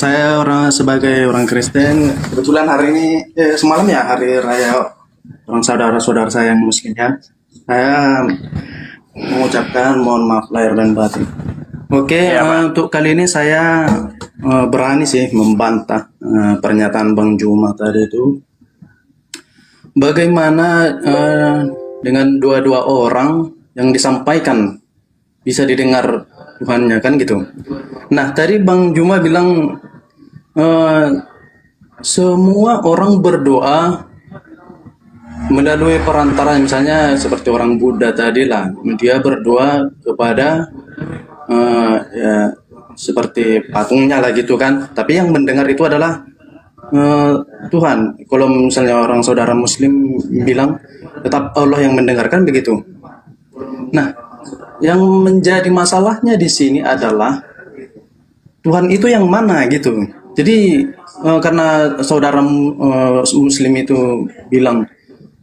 Saya sebagai orang Kristen, kebetulan hari ini semalam ya hari raya orang saudara-saudara saya yang Muslimnya. Saya mengucapkan mohon maaf lahir dan batin. Oke, untuk kali ini saya berani sih membantah pernyataan Bang Juma tadi itu. Bagaimana dengan dua-dua orang yang disampaikan bisa didengar Tuhannya kan gitu. Nah tadi Bang Juma bilang semua orang berdoa melalui perantara, misalnya seperti orang Buddha tadi lah, dia berdoa kepada ya, seperti patungnya lah gitu kan. Tapi yang mendengar itu adalah Tuhan. Kalau misalnya orang saudara Muslim bilang tetap Allah yang mendengarkan begitu. Nah, yang menjadi masalahnya di sini adalah Tuhan itu yang mana gitu. Jadi karena saudara Muslim itu bilang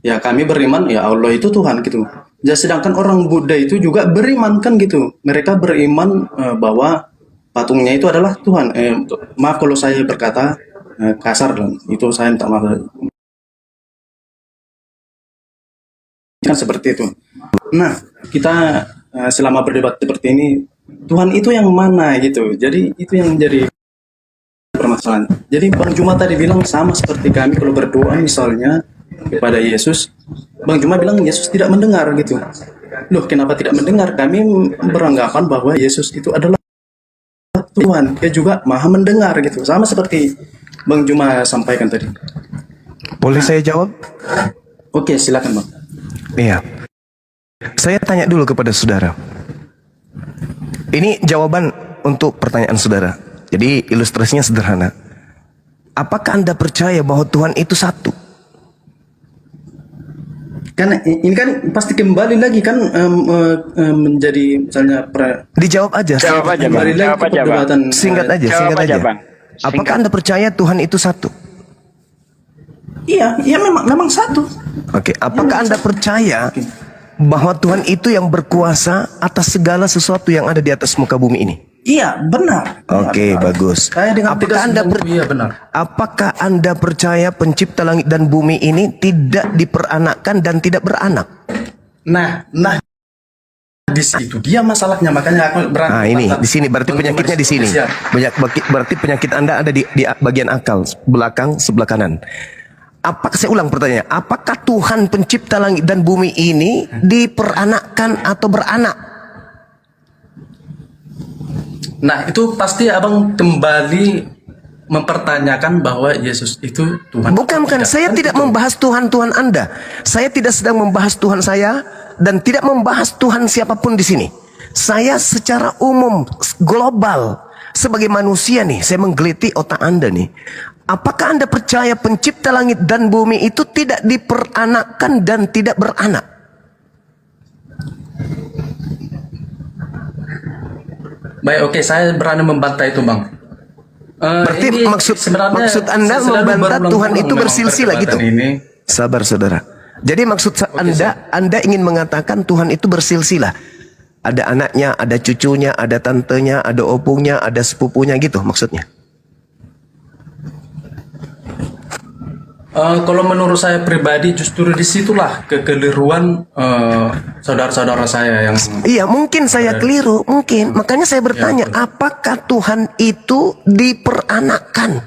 ya kami beriman ya Allah itu Tuhan gitu. Ya, sedangkan orang Buddha itu juga beriman kan gitu. Mereka beriman bahwa patungnya itu adalah Tuhan. Maaf kalau saya berkata kasar, itu saya minta maaf. Kan seperti itu. Nah, kita selama berdebat seperti ini, Tuhan itu yang mana gitu. Jadi itu yang menjadi permasalahan. Jadi Bang Juma tadi bilang sama seperti kami kalau berdoa misalnya kepada Yesus, Bang Juma bilang Yesus tidak mendengar gitu. Loh, kenapa tidak mendengar? Kami beranggapan bahwa Yesus itu adalah Tuhan. Dia juga Maha mendengar gitu. Sama seperti Bang Juma sampaikan tadi. Boleh saya jawab? Oke, silakan Bang. Iya. Saya tanya dulu kepada saudara. Ini jawaban untuk pertanyaan saudara. Jadi ilustrasinya sederhana. Apakah Anda percaya bahwa Tuhan itu satu? Karena ini kan pasti kembali lagi kan menjadi misalnya dijawab aja. Jawab aja, Bang. Jawab aja, Bang. Singkat aja, singkat aja. Apakah Anda percaya Tuhan itu satu? Iya, memang satu. Oke, apakah Anda percaya bahwa Tuhan itu yang berkuasa atas segala sesuatu yang ada di atas muka bumi ini? Iya, benar. Oke, bagus. Apakah Anda percaya pencipta langit dan bumi ini tidak diperanakkan dan tidak beranak? Nah, di situ dia masalahnya, makanya aku berani. Nah, ini di sini berarti penyakitnya di sini. Berarti penyakit Anda ada di bagian akal belakang sebelah kanan. Saya ulang pertanyaan. Apakah Tuhan pencipta langit dan bumi ini diperanakkan atau beranak? Nah, itu pasti Abang kembali mempertanyakan bahwa Yesus itu Tuhan. Bukan. Saya tidak membahas Tuhan Anda. Saya tidak sedang membahas Tuhan saya dan tidak membahas Tuhan siapapun di sini. Saya secara umum, global, sebagai manusia nih, saya menggeliti otak Anda nih. Apakah Anda percaya pencipta langit dan bumi itu tidak diperanakkan dan tidak beranak? Baik, oke, saya berani membantah itu, Bang. Berarti maksud Anda membantah Tuhan itu bersilsilah gitu? Sabar, saudara. Jadi maksud Anda ingin mengatakan Tuhan itu bersilsilah. Ada anaknya, ada cucunya, ada tantenya, ada opungnya, ada sepupunya gitu maksudnya? Kalau menurut saya pribadi justru disitulah kekeliruan saudara-saudara saya yang... Iya, mungkin saya keliru, mungkin. Makanya saya bertanya, apakah Tuhan itu diperanakkan?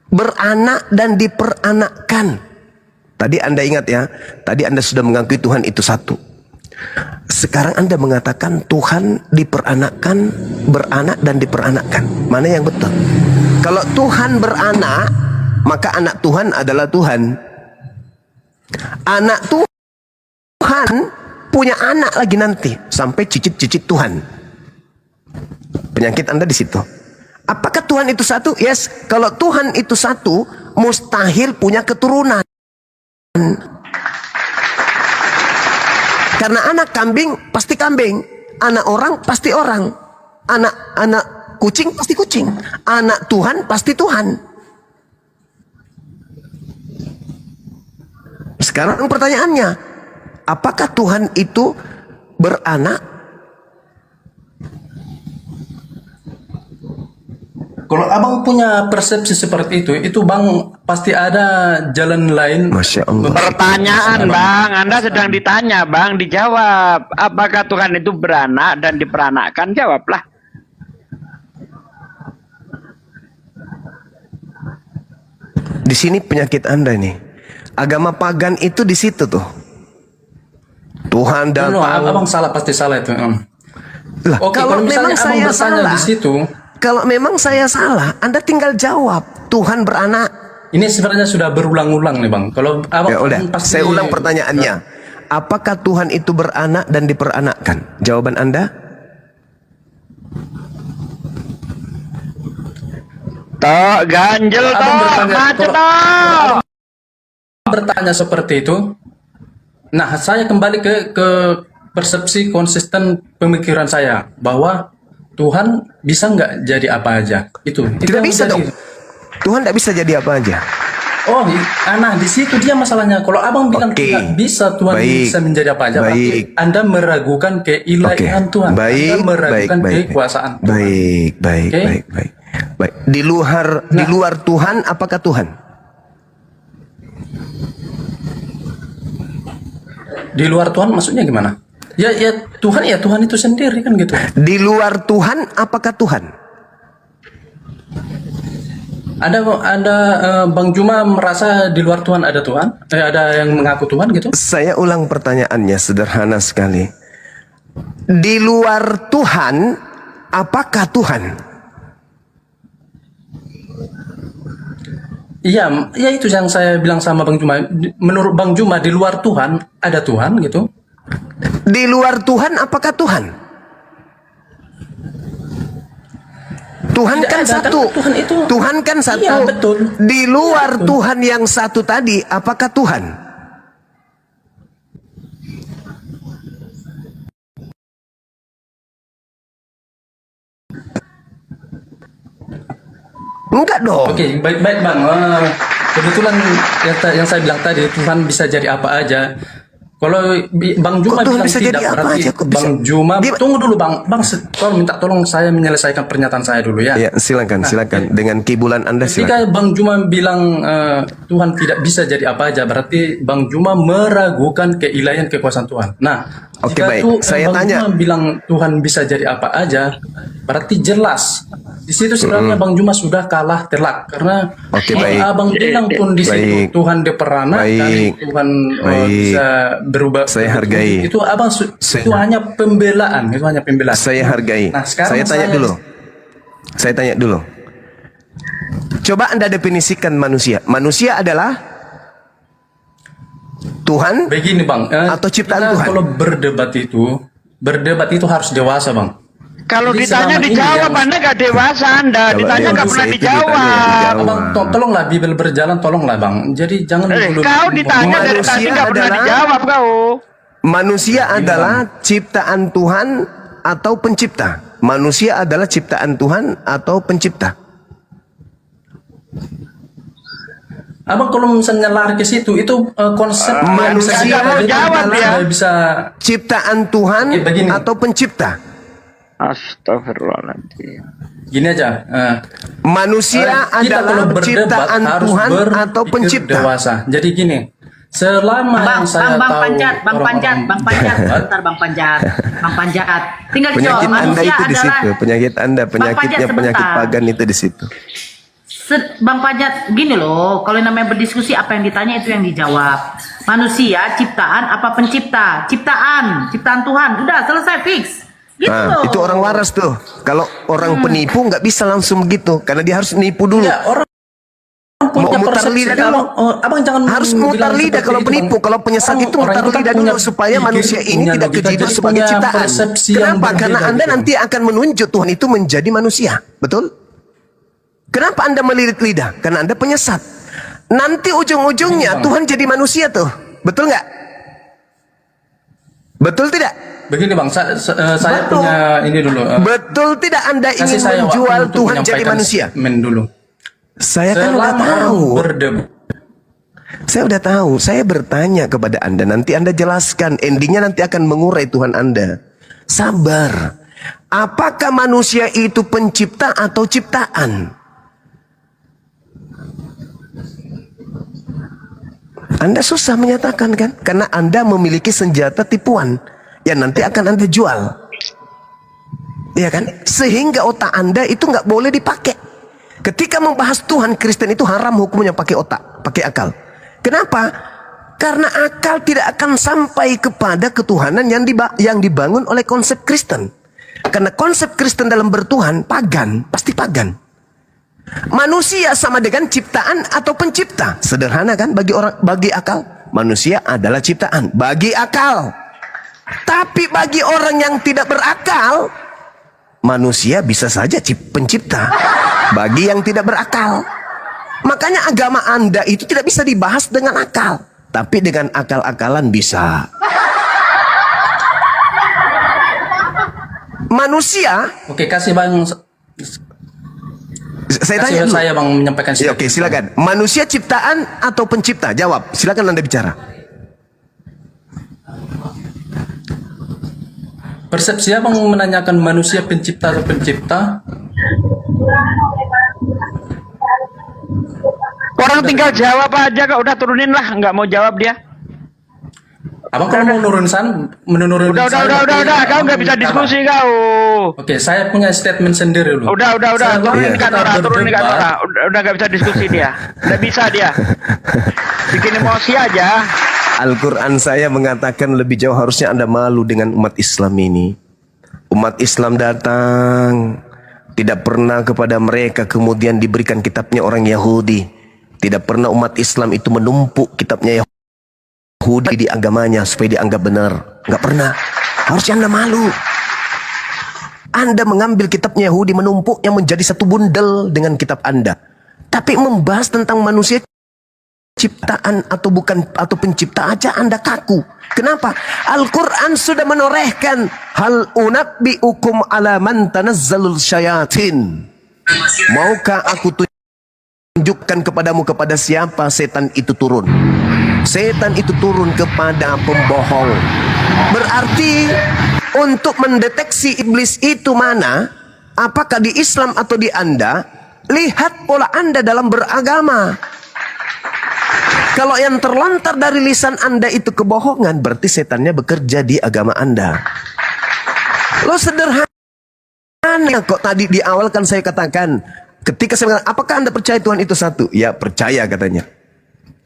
Beranak dan diperanakkan. Tadi Anda ingat ya, tadi Anda sudah mengakui Tuhan itu satu. Sekarang Anda mengatakan Tuhan diperanakkan, beranak dan diperanakkan. Mana yang betul? Kalau Tuhan beranak, maka anak Tuhan adalah Tuhan. Anak Tuhan punya anak lagi nanti sampai cicit-cicit Tuhan. Penyakit Anda di situ. Apakah Tuhan itu satu? Yes. Kalau Tuhan itu satu, mustahil punya keturunan. Karena anak kambing pasti kambing, anak orang pasti orang, anak kucing pasti kucing, anak Tuhan pasti Tuhan. Sekarang pertanyaannya, apakah Tuhan itu beranak? Kalau abang punya persepsi seperti itu bang pasti ada jalan lain. Masya Allah. Pertanyaan bang, Anda sedang ditanya bang, dijawab. Apakah Tuhan itu beranak dan diperanakkan? Jawablah. Di sini penyakit Anda nih. Agama pagan itu di situ tuh. Tuhan datang. Abang salah, pasti salah itu. Lah, Oke, kalau memang abang saya bertanya salah, di situ, kalau memang saya salah, Anda tinggal jawab Tuhan beranak. ini sebenarnya sudah berulang-ulang nih bang. Kalau abang Ya udah, pasti, saya ulang pertanyaannya. Apakah Tuhan itu beranak dan diperanakkan? Jawaban Anda? Toh, ganjel Abang toh, bertanya- macet kalau- toh. bertanya seperti itu. Nah, saya kembali ke persepsi konsisten pemikiran saya bahwa Tuhan bisa nggak jadi apa aja. Itu Tidak yang bisa menjadi- dong. Tuhan tidak bisa jadi apa aja. Oh, nah di situ dia masalahnya. Kalau abang bilang Oke. tidak bisa Tuhan Baik. bisa menjadi apa aja, berarti Baik. Anda meragukan keilahian Tuhan. Baik, Anda meragukan baik, kekuasaan Tuhan. baik, baik, Oke? baik, baik, baik. Di luar Tuhan, apakah Tuhan? Di luar Tuhan maksudnya gimana? Ya Tuhan itu sendiri kan gitu. Di luar Tuhan, apakah Tuhan? Ada Bang Juma merasa di luar Tuhan ada Tuhan? Ada yang mengaku Tuhan gitu? Saya ulang pertanyaannya sederhana sekali. Di luar Tuhan, apakah Tuhan? Iya, ya itu yang saya bilang sama Bang Juma. Menurut Bang Juma di luar Tuhan ada Tuhan gitu. Di luar Tuhan, apakah Tuhan? Tuhan Tidak kan ada, satu. kan Tuhan itu. Tuhan kan satu. Iya, betul. Di luar Betul. Tuhan yang satu tadi, apakah Tuhan? Enggak dong. Oke, baik Bang. Kebetulan yang saya bilang tadi Tuhan bisa jadi apa aja. Kalau Bang Juma Kok Tuhan bilang bisa tidak, jadi apa berarti aja? Kok bisa? Bang Juma Dia- tunggu dulu Bang tolong minta tolong saya menyelesaikan pernyataan saya dulu ya. Ya, silakan. Dengan kibulan Anda silakan. Ketika Bang Juma bilang Tuhan tidak bisa jadi apa aja, berarti Bang Juma meragukan keilahian kekuasaan Tuhan. Nah, Oke, jika baik. Saya Bang tanya. Juma bilang Tuhan bisa jadi apa aja, berarti jelas di situ sebenarnya Bang Juma sudah kalah telak karena Oke, yang baik. Abang bilang pun di situ Baik. Tuhan diperanakkan, Baik. Tuhan Baik. bisa berubah. Saya hargai. Itu Abang itu hanya pembelaan, itu hanya pembelaan. Saya hargai. Nah, sekarang Saya tanya dulu. Saya tanya dulu. Coba Anda definisikan manusia. Manusia adalah Tuhan. Begini Bang, Atau ciptaan kita Tuhan? kalau berdebat itu harus dewasa Bang. Kalau Jadi ditanya selama ini dijawab, yang- Anda gak dewasa Anda. Kalau Ditanya yang gak bisa pernah itu dijawab. dijawab. Abang tolonglah Bibel berjalan, tolonglah Bang. Jadi jangan dulu. Kau ditanya dari Manusia tadi gak pernah adalah- dijawab kau. Manusia adalah ciptaan Tuhan atau pencipta. Manusia adalah ciptaan Tuhan atau pencipta. Abang kalau misalnya lari ke situ, itu konsep yang manusia bisa mau jadi jawab adalah ya. bisa. Ciptaan Tuhan Oke, begini. atau pencipta. Astagfirullahaladzim. Gini aja. Manusia Kita adalah kalau berdebat ciptaan harus Tuhan berpikir atau pencipta. dewasa. Jadi gini, selama yang saya tahu Panjat, Bang Panjat, sebentar Bang Panjat. Tinggal dijawab, Penyakit Anda manusia itu di adalah situ. Penyakit Anda, penyakitnya sebentar. penyakit pagan itu di situ. Bang Panjat, gini loh, kalau yang namanya berdiskusi apa yang ditanya itu yang dijawab. Manusia, ciptaan, apa pencipta? Ciptaan Tuhan. Udah selesai fix. Gitu Nah, loh. itu orang waras tuh. Kalau orang penipu nggak bisa langsung begitu, karena dia harus nipu dulu. Ya, orang Mau punya mutar persepsi lidah kalau abang jangan harus bilang mutar lidah seperti kalau itu, penipu. Bang. Kalau penyesat itu Orang mutar kan lidah punya dulu supaya pikir, manusia ini punya tidak logika, kejidul jadi sebagai punya ciptaan. persepsi yang Kenapa? Karena berbeda Anda gitu. nanti akan menunjuk Tuhan itu menjadi manusia. Betul? Kenapa Anda melilit lidah? Karena Anda penyesat. Nanti ujung-ujungnya Tuhan jadi manusia tuh. Betul nggak? Betul tidak? Begini Bang, saya Betul. punya ini dulu. Betul tidak Anda Kasih ingin saya waktu menjual untuk Tuhan jadi menyampaikan manusia? statement dulu. Saya kan udah Selama orang tahu. berdebat, Saya udah tahu. Saya bertanya kepada Anda. Nanti Anda jelaskan. Endingnya nanti akan mengurai Tuhan Anda. Sabar. Apakah manusia itu pencipta atau ciptaan? Anda susah menyatakan kan? Karena Anda memiliki senjata tipuan yang nanti akan Anda jual. Ya kan? Sehingga otak Anda itu nggak boleh dipakai. Ketika membahas Tuhan, Kristen itu haram hukumnya pakai otak, pakai akal. Kenapa? Karena akal tidak akan sampai kepada ketuhanan yang dibangun oleh konsep Kristen. Karena konsep Kristen dalam bertuhan, pagan, pasti pagan. Manusia sama dengan ciptaan atau pencipta. Sederhana kan bagi akal? Manusia adalah ciptaan bagi akal. Tapi bagi orang yang tidak berakal, manusia bisa saja pencipta bagi yang tidak berakal. Makanya agama Anda itu tidak bisa dibahas dengan akal, tapi dengan akal-akalan bisa. Manusia, Oke, kasih Bang. saya Kasih tanya dulu. saya Bang menyampaikan Ya, oke, silakan. Manusia ciptaan atau pencipta? Jawab. Silakan Anda bicara. Persepsi Abang menanyakan manusia pencipta atau pencipta? Orang tinggal jawab aja kok, udah turunin lah, nggak mau jawab dia. Abang kalau mau menurun menurun Udah, kau nggak bisa diskusi kau. Oke, saya punya statement sendiri dulu. Udah, Saya turunin kita Nora, turunin berdebat. Nora. Udah nggak bisa diskusi dia, nggak bisa dia. Bikin emosi aja. Al-Quran saya mengatakan lebih jauh harusnya Anda malu dengan umat Islam ini. Umat Islam datang, tidak pernah kepada mereka kemudian diberikan kitabnya orang Yahudi. Tidak pernah umat Islam itu menumpuk kitabnya Yahudi di agamanya supaya dianggap benar. Nggak pernah. Harusnya Anda malu. Anda mengambil kitabnya Yahudi, menumpuknya menjadi satu bundel dengan kitab Anda. Tapi membahas tentang manusia ciptaan atau bukan atau pencipta aja Anda kaku. Kenapa? Al-Quran sudah menorehkan hal unabbiukum ala man tanazzalul syayatin. Maukah aku tunjukkan kepadamu kepada siapa setan itu turun? Setan itu turun kepada pembohong. Berarti untuk mendeteksi iblis itu mana, apakah di Islam atau di Anda, lihat pola Anda dalam beragama. Kalau yang terlontar dari lisan Anda itu kebohongan, berarti setannya bekerja di agama Anda. Lo sederhana kok. Tadi di awal kan saya katakan, ketika saya mengatakan, apakah Anda percaya Tuhan itu satu? Ya, percaya katanya.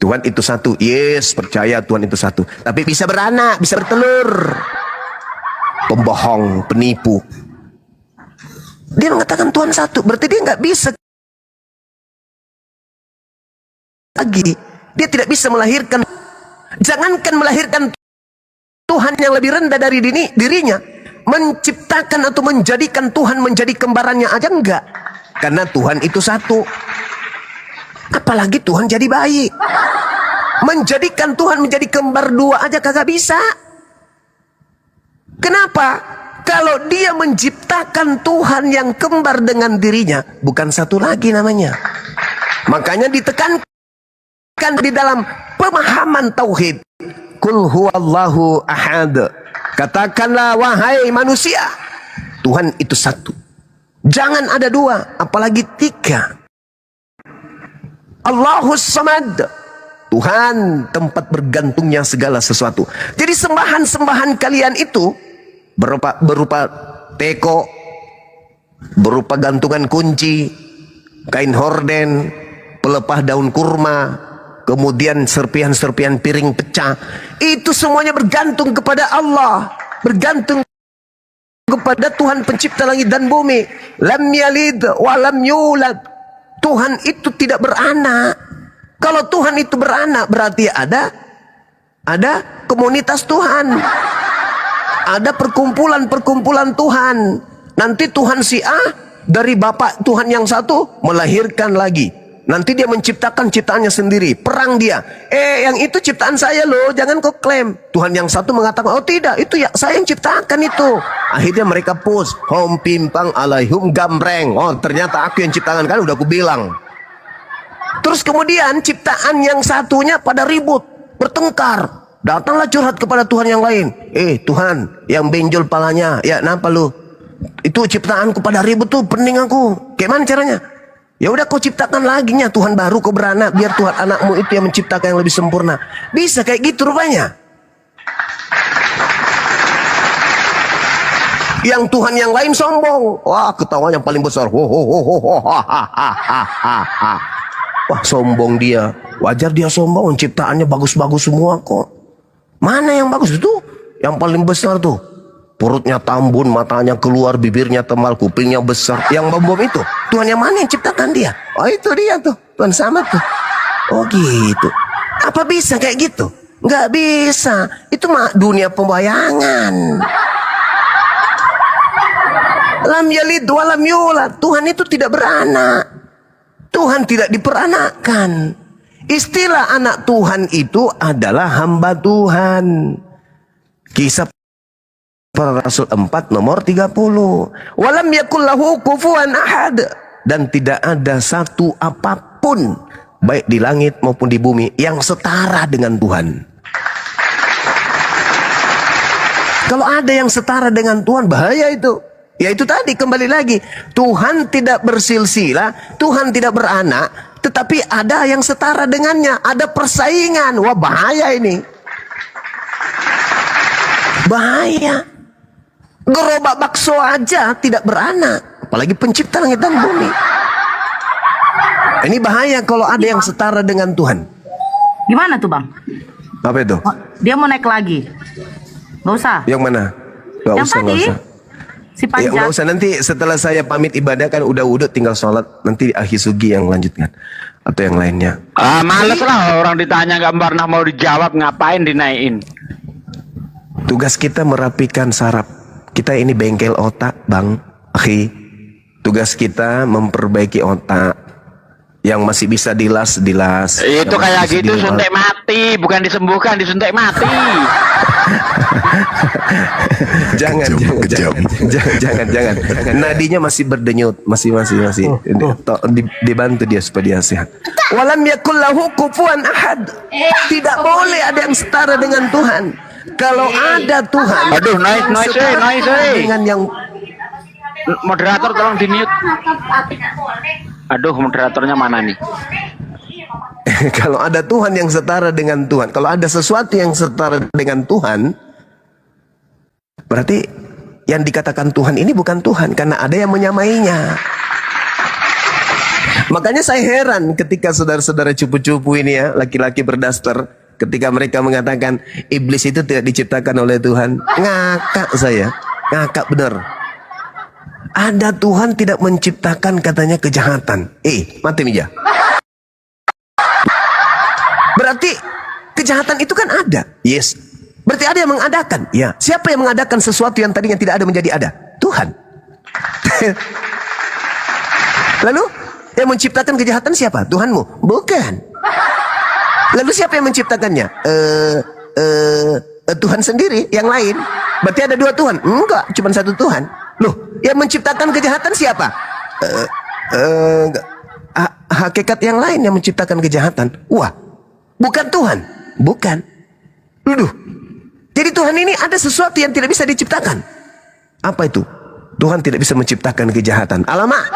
Tuhan itu satu. Yes, percaya Tuhan itu satu. Tapi bisa beranak, bisa bertelur. Pembohong, penipu. Dia mengatakan Tuhan satu, berarti dia nggak bisa lagi. Dia tidak bisa melahirkan. Jangankan melahirkan Tuhan yang lebih rendah dari dirinya, menciptakan atau menjadikan Tuhan menjadi kembarannya aja enggak. Karena Tuhan itu satu. Apalagi Tuhan jadi bayi. Menjadikan Tuhan menjadi kembar dua aja kagak bisa. Kenapa? Kalau dia menciptakan Tuhan yang kembar dengan dirinya, bukan satu lagi namanya. Makanya ditekankan di dalam pemahaman tauhid, Qul huwallahu ahad. Katakanlah wahai manusia, Tuhan itu satu. Jangan ada dua, apalagi tiga. Allahus samad. Tuhan tempat bergantungnya segala sesuatu. Jadi sembahan-sembahan kalian itu berupa teko, berupa gantungan kunci, kain horden, pelepah daun kurma, kemudian serpihan-serpihan piring pecah. Itu semuanya bergantung kepada Allah, bergantung kepada Tuhan pencipta langit dan bumi. Lam yalid wa lam yulad. Tuhan itu tidak beranak. Kalau Tuhan itu beranak, berarti ada komunitas Tuhan. Ada perkumpulan-perkumpulan Tuhan. Nanti Tuhan si A dari Bapak Tuhan yang satu melahirkan lagi. Nanti dia menciptakan ciptaannya sendiri. Perang dia. Yang itu ciptaan saya loh. Jangan kau klaim. Tuhan yang satu mengatakan, oh tidak, itu ya saya yang ciptakan itu. Akhirnya mereka push. Hom pimpang alaihum gambreng. Oh ternyata aku yang ciptakan. Kan udah aku bilang. Terus kemudian ciptaan yang satunya pada ribut. Bertengkar. Datanglah curhat kepada Tuhan yang lain. Tuhan yang benjol palanya. Ya, kenapa lu? Itu ciptaanku pada ribut tuh, pening aku. Kayak mana caranya? Ya udah kau ciptakan lagi nya Tuhan baru, kau beranak, biar Tuhan anakmu itu yang menciptakan yang lebih sempurna. Bisa kayak gitu rupanya. Yang Tuhan yang lain sombong. Wah, ketawanya paling besar. Ho ho ho ho ho ha ha ha ha ha. Wah, sombong dia. Wajar dia sombong, ciptaannya bagus-bagus semua kok. Mana yang bagus itu? Yang paling besar tuh. Perutnya tambun, matanya keluar, bibirnya tebal, kupingnya besar. Yang bom-bom itu, Tuhan yang mana yang ciptakan dia? Oh, itu dia tuh, Tuhan sama tuh. Oh gitu. Apa bisa kayak gitu? Nggak bisa. Itu mah dunia pembayangan. Lam yalid wa lam yulad. Tuhan itu tidak beranak. Tuhan tidak diperanakkan. Istilah anak Tuhan itu adalah hamba Tuhan. Kisah para Rasul 4 nomor 30. Walam yakul lahu kufuwan ahad. Dan tidak ada satu apapun, baik di langit maupun di bumi, yang setara dengan Tuhan. Kalau ada yang setara dengan Tuhan, bahaya itu. Ya itu tadi, kembali lagi. Tuhan tidak bersilsilah, Tuhan tidak beranak, tetapi ada yang setara dengannya. Ada persaingan. Wah, bahaya ini. Bahaya. Gerobak bakso aja tidak beranak, apalagi pencipta langit dan bumi. Ini bahaya kalau ada yang setara dengan Tuhan. Gimana tuh bang? Apa itu? Oh, dia mau naik lagi. Gak usah. Yang mana? Gak Yang usah, tadi? gak usah. Si Ya, Panjat. nggak usah, nanti setelah saya pamit ibadah kan udah wudhu, tinggal sholat, nanti Akhi Sugi yang lanjutkan atau yang lainnya. Males lah orang ditanya nggak pernah mau dijawab, ngapain dinaikin. Tugas kita merapikan saraf. Kita ini bengkel otak, Bang Akhi. Tugas kita memperbaiki otak. Yang masih bisa dilas. Itu Yang kayak masih gitu bisa suntik mati, bukan disembuhkan, disuntik mati. jangan. Nadinya masih berdenyut, masih. Dibantu dia supaya dia sehat. Walam yakul lahu kufuwan ahad. Tidak boleh ada yang setara dengan Tuhan. Kalau ada Tuhan, Aduh, noise. dengan yang Moderator tolong di mute. Aduh, moderatornya mana nih? kalau ada Tuhan yang setara dengan Tuhan, kalau ada sesuatu yang setara dengan Tuhan, berarti yang dikatakan Tuhan ini bukan Tuhan, karena ada yang menyamainya. Makanya saya heran ketika saudara-saudara cupu-cupu ini ya, laki-laki berdaster, ketika mereka mengatakan iblis itu tidak diciptakan oleh Tuhan. Ngakak saya, ngakak benar. Ada Tuhan tidak menciptakan katanya kejahatan. Mati meja. Berarti kejahatan itu kan ada. Yes. Berarti ada yang mengadakan. Ya. Siapa yang mengadakan sesuatu yang tadinya tidak ada menjadi ada? Tuhan. Lalu yang menciptakan kejahatan siapa? Tuhanmu? Bukan. Lalu siapa yang menciptakannya? Tuhan sendiri, yang lain. Berarti ada dua Tuhan? Enggak, cuma satu Tuhan. Loh, yang menciptakan kejahatan siapa? Hakikat yang lain yang menciptakan kejahatan. Wah, bukan Tuhan. Bukan. Loh. Jadi Tuhan ini ada sesuatu yang tidak bisa diciptakan. Apa itu? Tuhan tidak bisa menciptakan kejahatan. Alamak.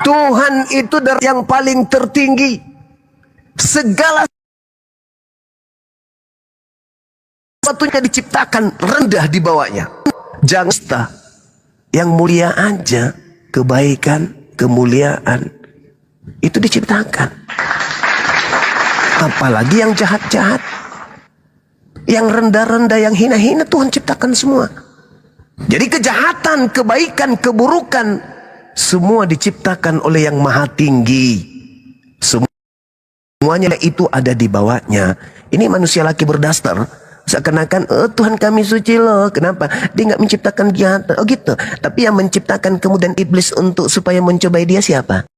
Tuhan itu dari yang paling tertinggi. Segala sesuatunya diciptakan rendah di bawahnya. Jangan yang mulia aja, kebaikan, kemuliaan itu diciptakan. Apalagi yang jahat-jahat, yang rendah-rendah, yang hina-hina, Tuhan ciptakan semua. Jadi kejahatan, kebaikan, keburukan semua diciptakan oleh yang maha tinggi. Semuanya itu ada di bawahnya. Ini manusia laki berdaster seakan-akan Tuhan kami suci loh. Kenapa? Dia nggak menciptakan kejahatan. Oh gitu. Tapi yang menciptakan kemudian iblis untuk supaya mencobai dia siapa?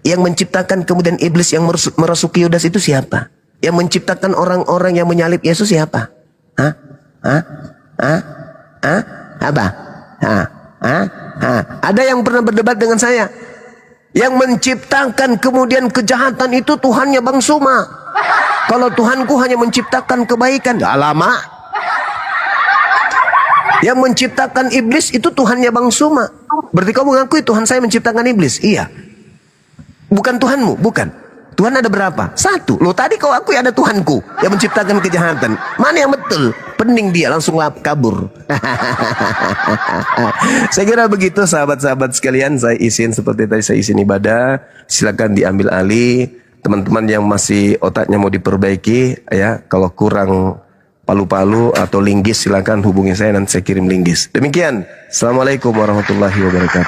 Yang menciptakan kemudian iblis yang merasuki Yudas itu siapa? Yang menciptakan orang-orang yang menyalib Yesus siapa? Apa? Ada yang pernah berdebat dengan saya? Yang menciptakan kemudian kejahatan itu Tuhannya Bang Suma. Kalau Tuhanku hanya menciptakan kebaikan, gak lama. Yang menciptakan iblis itu Tuhannya Bang Suma. Berarti kau mengakui Tuhan saya menciptakan iblis? Iya. Bukan Tuhanmu? Bukan. Tuhan ada berapa? Satu. Loh tadi kau akui ada Tuhanku yang menciptakan kejahatan. Mana yang betul? Pening dia langsung kabur. Saya kira begitu sahabat-sahabat sekalian. Saya izin seperti tadi saya izin ibadah. Silakan diambil alih. Teman-teman yang masih otaknya mau diperbaiki, ya kalau kurang palu-palu atau linggis silakan hubungi saya dan saya kirim linggis. Demikian. Assalamualaikum warahmatullahi wabarakatuh.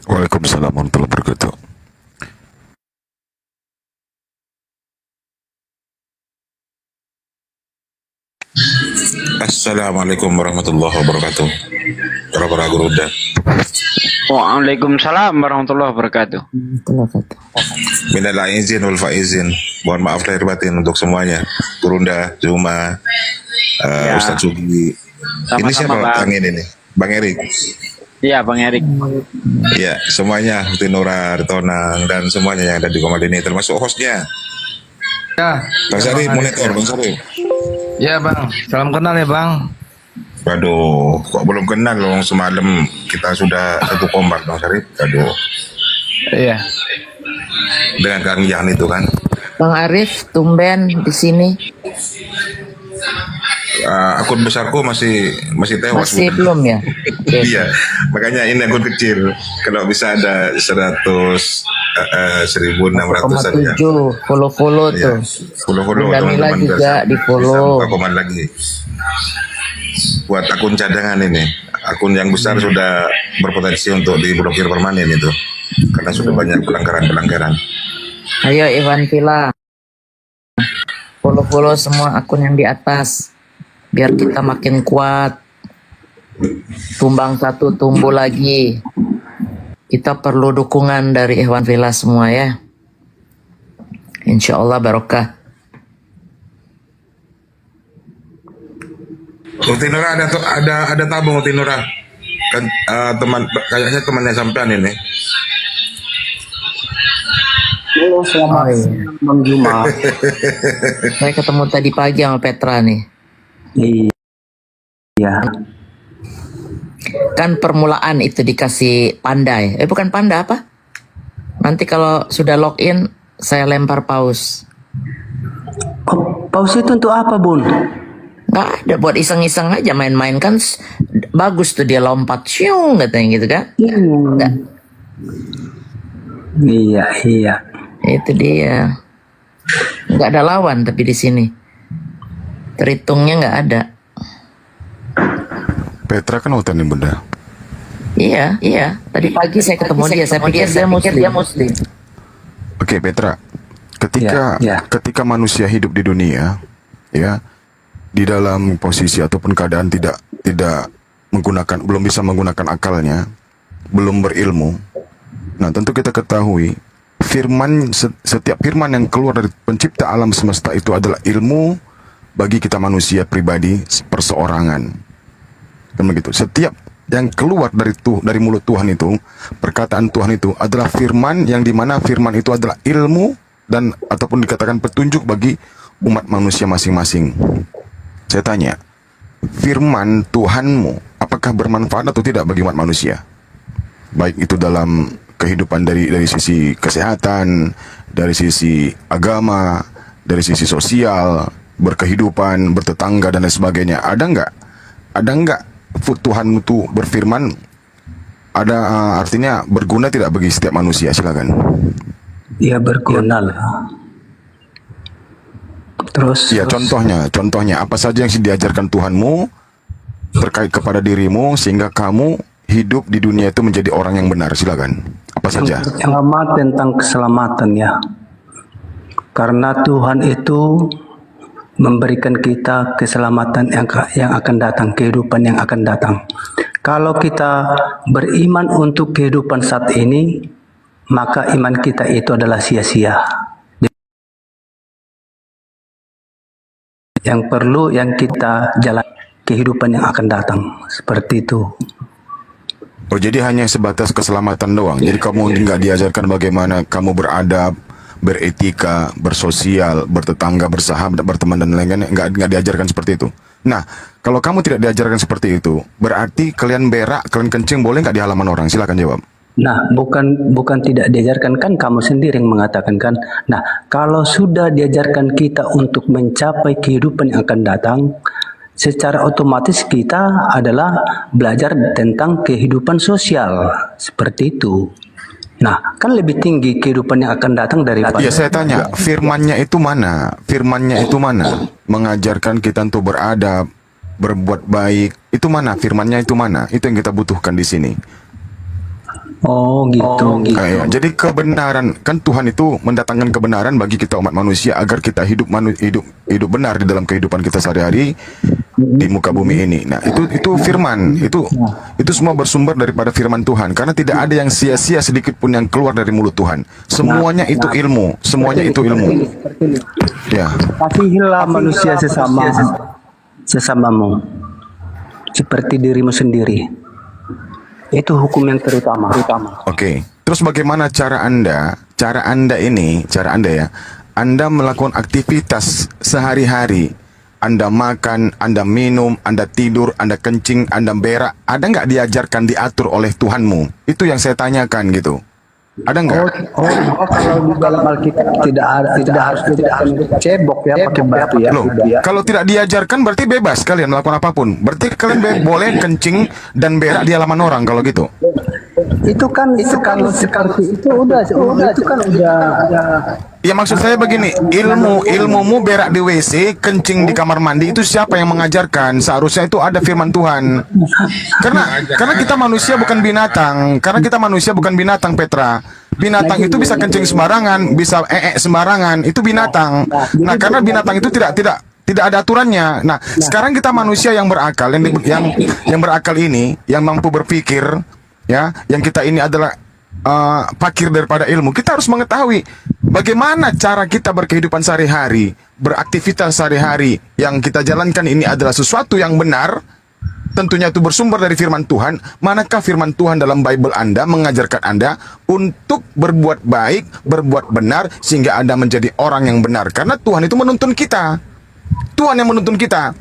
Waalaikumsalam warahmatullahi wabarakatuh. Assalamualaikum warahmatullahi wabarakatuh. Para Guruda. Waalaikumsalam warahmatullahi wabarakatuh. Minal aizin wal faizin. Mohon maaf lahir batin untuk semuanya. Gurunda, Juma, Ustaz Sugi. Ini siapa Bang. ini? Bang Erik. Iya, Bang Erik. Ya, semuanya, Tinura, Tonang, dan semuanya yang ada di Komad ini, termasuk hostnya. Ya, Bang Syarif, monitor, Bang Syarif. ya Bang, salam kenal ya Bang. Waduh, kok belum kenal loh, semalam kita sudah satu kompak, Bang Syarif. Aduh, Iya. dengan Kang Yan itu kan. Bang Arif, tumben di sini. Akun besarku masih tewas. Masih belum ya? Oke. Iya, makanya ini akun kecil. Kalau bisa ada 1.600 saja. 7 follow Ya, tuh. follow Bunda Mila teman-teman juga bisa- di follow. bisa 4 lagi. Buat akun cadangan ini, akun yang besar sudah berpotensi untuk diblokir permanen itu, karena sudah banyak pelanggaran. Ayo Iwan Villa. Follow semua akun yang di atas. Biar kita makin kuat. Tumbang satu tumbuh lagi. Kita perlu dukungan dari Iwan Villa semua ya. Insya Allah barokah. Tinura ada tabung Tinura. Kan teman kayaknya temannya sampean ini. Oh, iya. Bang Juma. Saya ketemu tadi pagi sama Petra nih. Iya. Kan permulaan itu dikasih pandai. Bukan panda apa? Nanti kalau sudah login saya lempar paus. Oh, pause itu untuk apa, Bun? Nggak ada, buat iseng-iseng aja main-main kan bagus tuh dia lompat syung katanya gitu kan. Nggak, Iya. itu dia. Nggak ada lawan tapi di sini. Terhitungnya nggak ada. Petra kan hutan nih Bunda. Iya. Tadi pagi saya ketemu dia, saya pikir dia muslim. Oke Petra, ketika Ya. ketika manusia hidup di dunia, ya, di dalam posisi ataupun keadaan tidak belum bisa menggunakan akalnya, belum berilmu. Nah tentu kita ketahui setiap firman yang keluar dari pencipta alam semesta itu adalah ilmu bagi kita manusia pribadi perseorangan. Dan begitu. Setiap yang keluar dari mulut Tuhan itu, perkataan Tuhan itu adalah firman yang dimana firman itu adalah ilmu dan ataupun dikatakan petunjuk bagi umat manusia masing-masing. Saya tanya, firman Tuhanmu apakah bermanfaat atau tidak bagi umat manusia? Baik itu dalam kehidupan dari sisi kesehatan, dari sisi agama, dari sisi sosial, berkehidupan, bertetangga dan lain sebagainya. Ada nggak Tuhan itu berfirman ada artinya berguna tidak bagi setiap manusia? Silakan. Iya, berguna lah. Terus Ya, contohnya apa saja yang diajarkan Tuhanmu terkait kepada dirimu sehingga kamu hidup di dunia itu menjadi orang yang benar. Silakan. Apa saja? pertama tentang keselamatan ya. Karena Tuhan itu memberikan kita keselamatan yang akan datang, kehidupan yang akan datang. Kalau kita beriman untuk kehidupan saat ini, maka iman kita itu adalah sia-sia. Yang perlu yang kita jalan kehidupan yang akan datang, seperti itu. Oh, jadi hanya sebatas keselamatan doang. Jadi kamu nggak diajarkan bagaimana kamu beradab, beretika, bersosial, bertetangga, bersahabat, berteman dan lain-lain, nggak diajarkan seperti itu. Nah, kalau kamu tidak diajarkan seperti itu, berarti kalian berak, kalian kencing boleh nggak di halaman orang? Silakan jawab. Nah, bukan tidak diajarkan, kan kamu sendiri yang mengatakan kan. Nah, kalau sudah diajarkan kita untuk mencapai kehidupan yang akan datang, secara otomatis kita adalah belajar tentang kehidupan sosial seperti itu. Nah, kan lebih tinggi kehidupan yang akan datang daripada. Iya, saya tanya, firmannya itu mana? Firmannya itu mana? Mengajarkan kita untuk beradab, berbuat baik. Itu mana? Firmannya itu mana? Itu yang kita butuhkan di sini. Oh gitu. Iya, jadi kebenaran, kan Tuhan itu mendatangkan kebenaran bagi kita umat manusia agar kita hidup benar di dalam kehidupan kita sehari-hari di muka bumi ini. Nah, itu firman, itu semua bersumber daripada firman Tuhan, karena tidak ada yang sia-sia sedikit pun yang keluar dari mulut Tuhan. Semuanya itu ilmu, semuanya itu ilmu. Ya. Kasihilah manusia sesamamu seperti dirimu sendiri. Itu hukum yang terutama. Oke. Terus bagaimana cara Anda ya, Anda melakukan aktivitas sehari-hari, Anda makan, Anda minum, Anda tidur, Anda kencing, Anda berak, ada nggak diajarkan, diatur oleh Tuhanmu? Itu yang saya tanyakan gitu. Ada nggak? Kalau di dalam Alkitab tidak harus cebok ya, pakai batu ya. Loh, kalau tidak diajarkan berarti bebas kalian melakukan apapun. Berarti kalian boleh kencing dan berak di halaman orang kalau gitu. Itu kan kalau seperti itu udah Ya, maksud saya begini, ilmumu berak di WC, kencing di kamar mandi, itu siapa yang mengajarkan? Seharusnya itu ada firman Tuhan. Karena kita manusia bukan binatang. Petra. Binatang itu bisa kencing sembarangan, bisa sembarangan, itu binatang. Nah, karena binatang itu tidak ada aturannya. Nah, sekarang kita manusia yang berakal, yang berakal ini, yang mampu berpikir, ya, yang kita ini adalah pakir daripada ilmu. Kita harus mengetahui bagaimana cara kita berkehidupan sehari-hari, beraktivitas sehari-hari. Yang kita jalankan ini adalah sesuatu yang benar. Tentunya itu bersumber dari firman Tuhan. Manakah firman Tuhan dalam Bible Anda mengajarkan Anda untuk berbuat baik, berbuat benar, sehingga Anda menjadi orang yang benar. Karena Tuhan itu menuntun kita. Tuhan yang menuntun kita.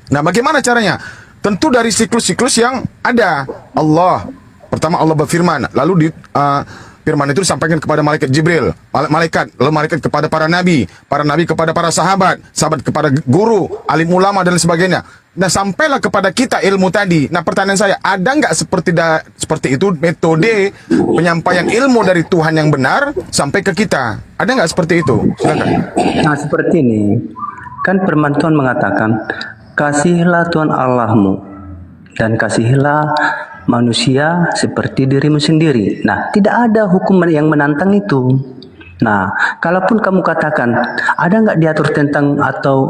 Nah, bagaimana caranya? Tentu dari siklus-siklus yang ada. Pertama Allah berfirman, lalu firman itu disampaikan kepada malaikat Jibril, lalu malaikat kepada para nabi kepada para sahabat kepada guru, alim ulama dan sebagainya. Nah, sampailah kepada kita ilmu tadi. Nah, pertanyaan saya, ada nggak seperti itu metode penyampaian ilmu dari Tuhan yang benar sampai ke kita? Ada nggak seperti itu? Silakan. Nah, seperti ini. Kan firman Tuhan mengatakan, kasihilah Tuhan Allahmu dan kasihilah manusia seperti dirimu sendiri. Nah, tidak ada hukum yang menantang itu. Nah, kalaupun kamu katakan ada nggak diatur tentang atau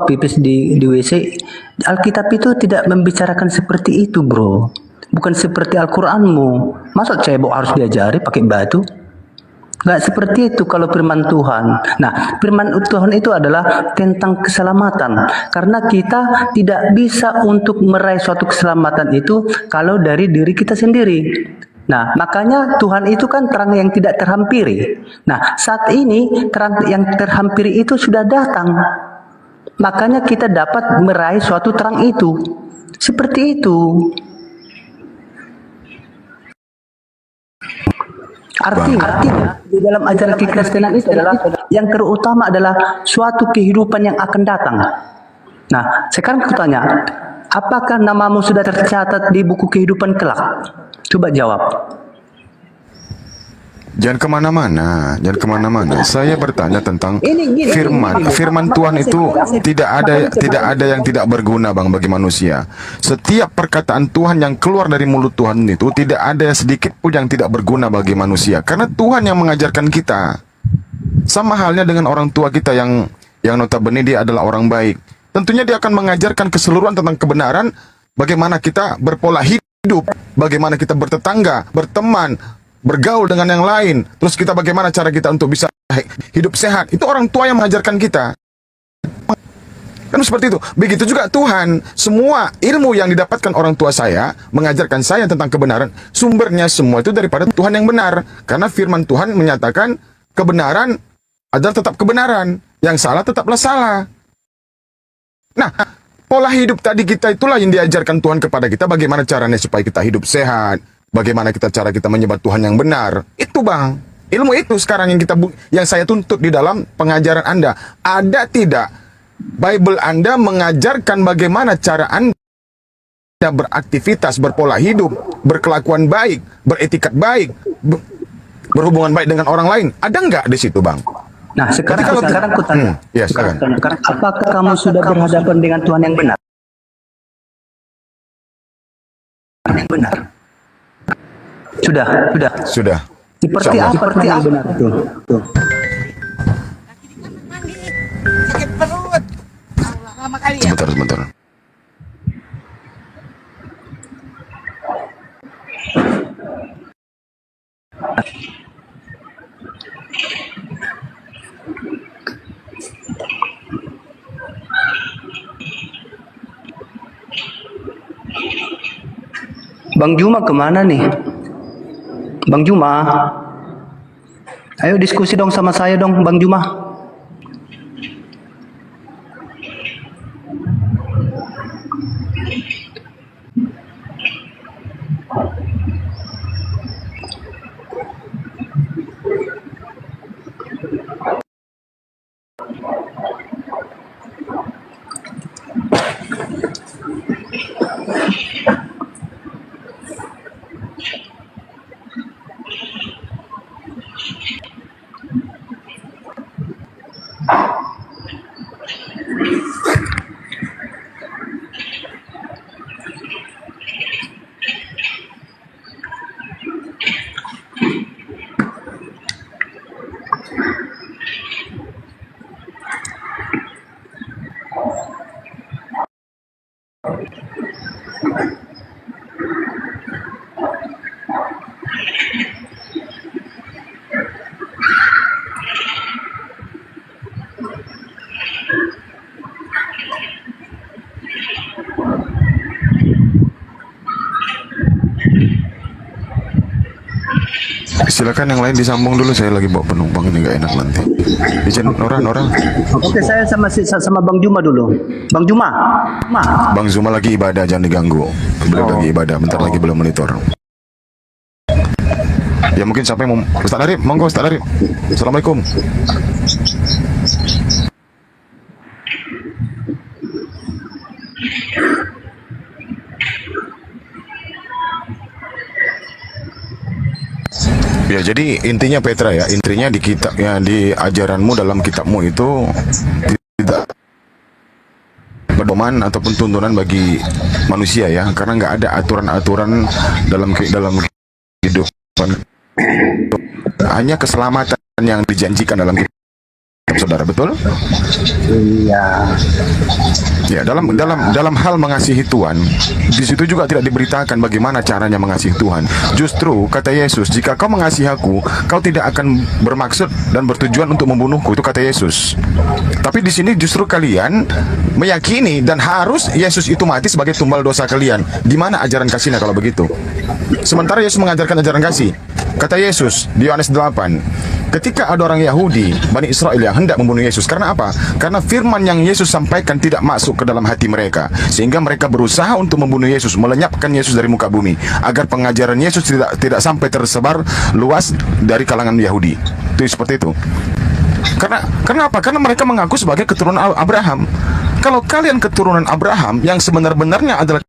pipis di WC, Alkitab itu tidak membicarakan seperti itu, bro. Bukan seperti Al-Quranmu. Masa cebok harus diajari pakai batu? Nggak seperti itu kalau firman Tuhan. Nah, firman Tuhan itu adalah tentang keselamatan. Karena kita tidak bisa untuk meraih suatu keselamatan itu kalau dari diri kita sendiri. Nah, makanya Tuhan itu kan terang yang tidak terhampiri. Nah, saat ini terang yang terhampiri itu sudah datang. Makanya kita dapat meraih suatu terang itu. Seperti itu. Artinya di dalam ajaran kekristenan itu adalah yang terutama adalah suatu kehidupan yang akan datang. Nah, sekarang aku tanya, apakah namamu sudah tercatat di buku kehidupan kelak? Coba jawab. Jangan kemana-mana. Saya bertanya tentang firman Tuhan itu tidak ada yang tidak berguna, Bang, bagi manusia. Setiap perkataan Tuhan yang keluar dari mulut Tuhan itu tidak ada sedikit pun yang tidak berguna bagi manusia, karena Tuhan yang mengajarkan kita. Sama halnya dengan orang tua kita yang notabene dia adalah orang baik. Tentunya dia akan mengajarkan keseluruhan tentang kebenaran, bagaimana kita berpola hidup, bagaimana kita bertetangga, berteman, bergaul dengan yang lain. Terus kita bagaimana cara kita untuk bisa hidup sehat. Itu orang tua yang mengajarkan kita. Kan seperti itu. Begitu juga Tuhan. Semua ilmu yang didapatkan orang tua saya, mengajarkan saya tentang kebenaran, sumbernya semua itu daripada Tuhan yang benar. Karena firman Tuhan menyatakan kebenaran adalah tetap kebenaran, yang salah tetaplah salah. Nah, pola hidup tadi kita itulah yang diajarkan Tuhan kepada kita, bagaimana caranya supaya kita hidup sehat, bagaimana cara kita menyembah Tuhan yang benar. Itu Bang, ilmu itu sekarang yang saya tuntut di dalam pengajaran Anda. Ada tidak Bible Anda mengajarkan bagaimana cara Anda beraktivitas, berpola hidup, berkelakuan baik, beretikat baik, berhubungan baik dengan orang lain? Ada nggak di situ Bang? Nah, sekarang aku tanya. Ya, sekarang. Apakah kamu sudah berhadapan dengan Tuhan yang benar? Yang benar. Sudah. Seperti apa yang benar itu? Sebentar. Bang Juma kemana nih? Bang Juma, ayo diskusi dong sama saya dong, Bang Juma. Silakan yang lain disambung dulu, saya lagi bawa penumpang, ini nggak enak nanti. Izin orang. Oke, saya sama Bang Juma dulu. Bang Juma. Bang Zuma lagi ibadah, jangan diganggu. Beliau lagi ibadah, bentar lagi belum monitor. Ya mungkin siapa yang mau, Ustaz Arif, monggo Ustaz Arif. Assalamualaikum. Ya, jadi intinya Petra ya, intinya di kitab ya, di ajaranmu dalam kitabmu itu tidak pedoman ataupun tuntunan bagi manusia ya, karena nggak ada aturan-aturan dalam kehidupan, hanya keselamatan yang dijanjikan dalam kitab, saudara, betul? Iya. Ya, dalam hal mengasihi Tuhan, di situ juga tidak diberitakan bagaimana caranya mengasihi Tuhan. Justru kata Yesus, jika kau mengasihi aku, kau tidak akan bermaksud dan bertujuan untuk membunuhku, itu kata Yesus. Tapi di sini justru kalian meyakini dan harus Yesus itu mati sebagai tumbal dosa kalian. Di mana ajaran kasihnya kalau begitu? Sementara Yesus mengajarkan ajaran kasih. Kata Yesus di Yohanes 8, ketika ada orang Yahudi, Bani Israel yang hendak membunuh Yesus, karena apa? Karena firman yang Yesus sampaikan tidak masuk ke dalam hati mereka, sehingga mereka berusaha untuk membunuh Yesus, melenyapkan Yesus dari muka bumi, agar pengajaran Yesus tidak sampai tersebar luas dari kalangan Yahudi. Itu seperti itu. Kenapa? Karena mereka mengaku sebagai keturunan Abraham. Kalau kalian keturunan Abraham yang sebenar-benarnya adalah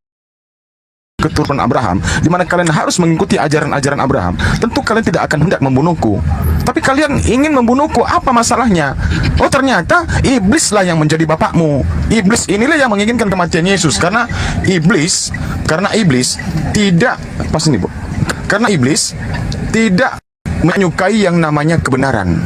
keturunan Abraham, di mana kalian harus mengikuti ajaran-ajaran Abraham, tentu kalian tidak akan hendak membunuhku. Tapi kalian ingin membunuhku, apa masalahnya? Oh, ternyata iblislah yang menjadi bapakmu. Iblis inilah yang menginginkan kematian Yesus, karena iblis tidak pas ini, Bu. Karena iblis tidak menyukai yang namanya kebenaran.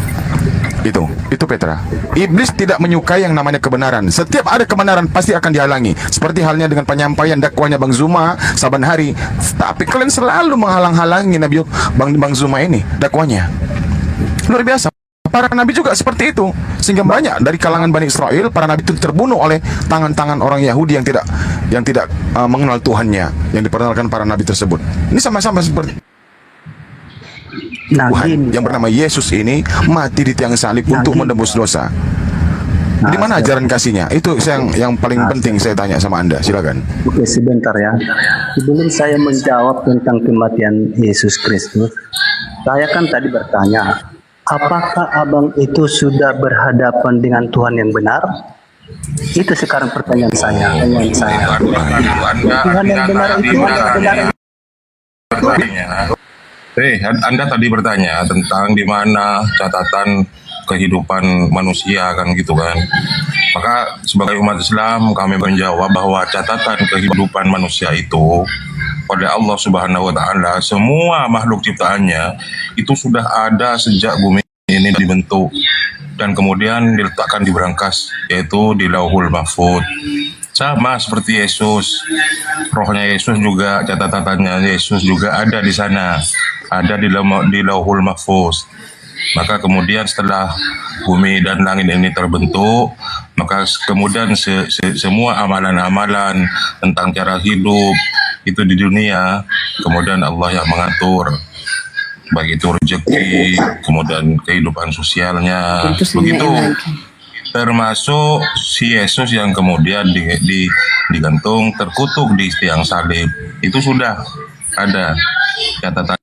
Itu Petra. Iblis tidak menyukai yang namanya kebenaran. Setiap ada kebenaran pasti akan dihalangi. Seperti halnya dengan penyampaian dakwahnya Bang Zuma saban hari. Tapi kalian selalu menghalang-halangi Bang Zuma ini dakwahnya. Luar biasa. Para nabi juga seperti itu. Sehingga banyak dari kalangan Bani Israel, para nabi itu terbunuh oleh tangan-tangan orang Yahudi yang tidak mengenal Tuhannya, yang diperkenalkan para nabi tersebut. Ini sama-sama seperti Nah, Tuhan gini, yang bernama Yesus ini mati di tiang salib untuk menebus dosa. Di mana ajaran kasihnya? Itu yang paling penting saya tanya sama Anda. Silakan. Oke, sebentar ya. Sebelum saya menjawab tentang kematian Yesus Kristus, saya kan tadi bertanya, apakah abang itu sudah berhadapan dengan Tuhan yang benar? Itu sekarang pertanyaan saya. Tuhan yang benar itu benar. Anda tadi bertanya tentang di mana catatan kehidupan manusia kan gitu kan. Maka sebagai umat Islam kami menjawab bahwa catatan kehidupan manusia itu oleh Allah Subhanahu wa taala, semua makhluk ciptaannya itu sudah ada sejak bumi ini dibentuk dan kemudian diletakkan di berangkas, yaitu di Lauhul Mahfuz. Sama seperti Yesus, rohnya Yesus juga, catatannya Yesus juga ada di sana, ada di Lauhul Mahfuz. Maka kemudian setelah bumi dan langit ini terbentuk, maka kemudian semua amalan-amalan tentang cara hidup itu di dunia, kemudian Allah yang mengatur. Baik itu rezeki, kemudian kehidupan sosialnya, begitu. Termasuk si Yesus yang kemudian digantung, terkutuk di tiang salib. Itu sudah ada catatan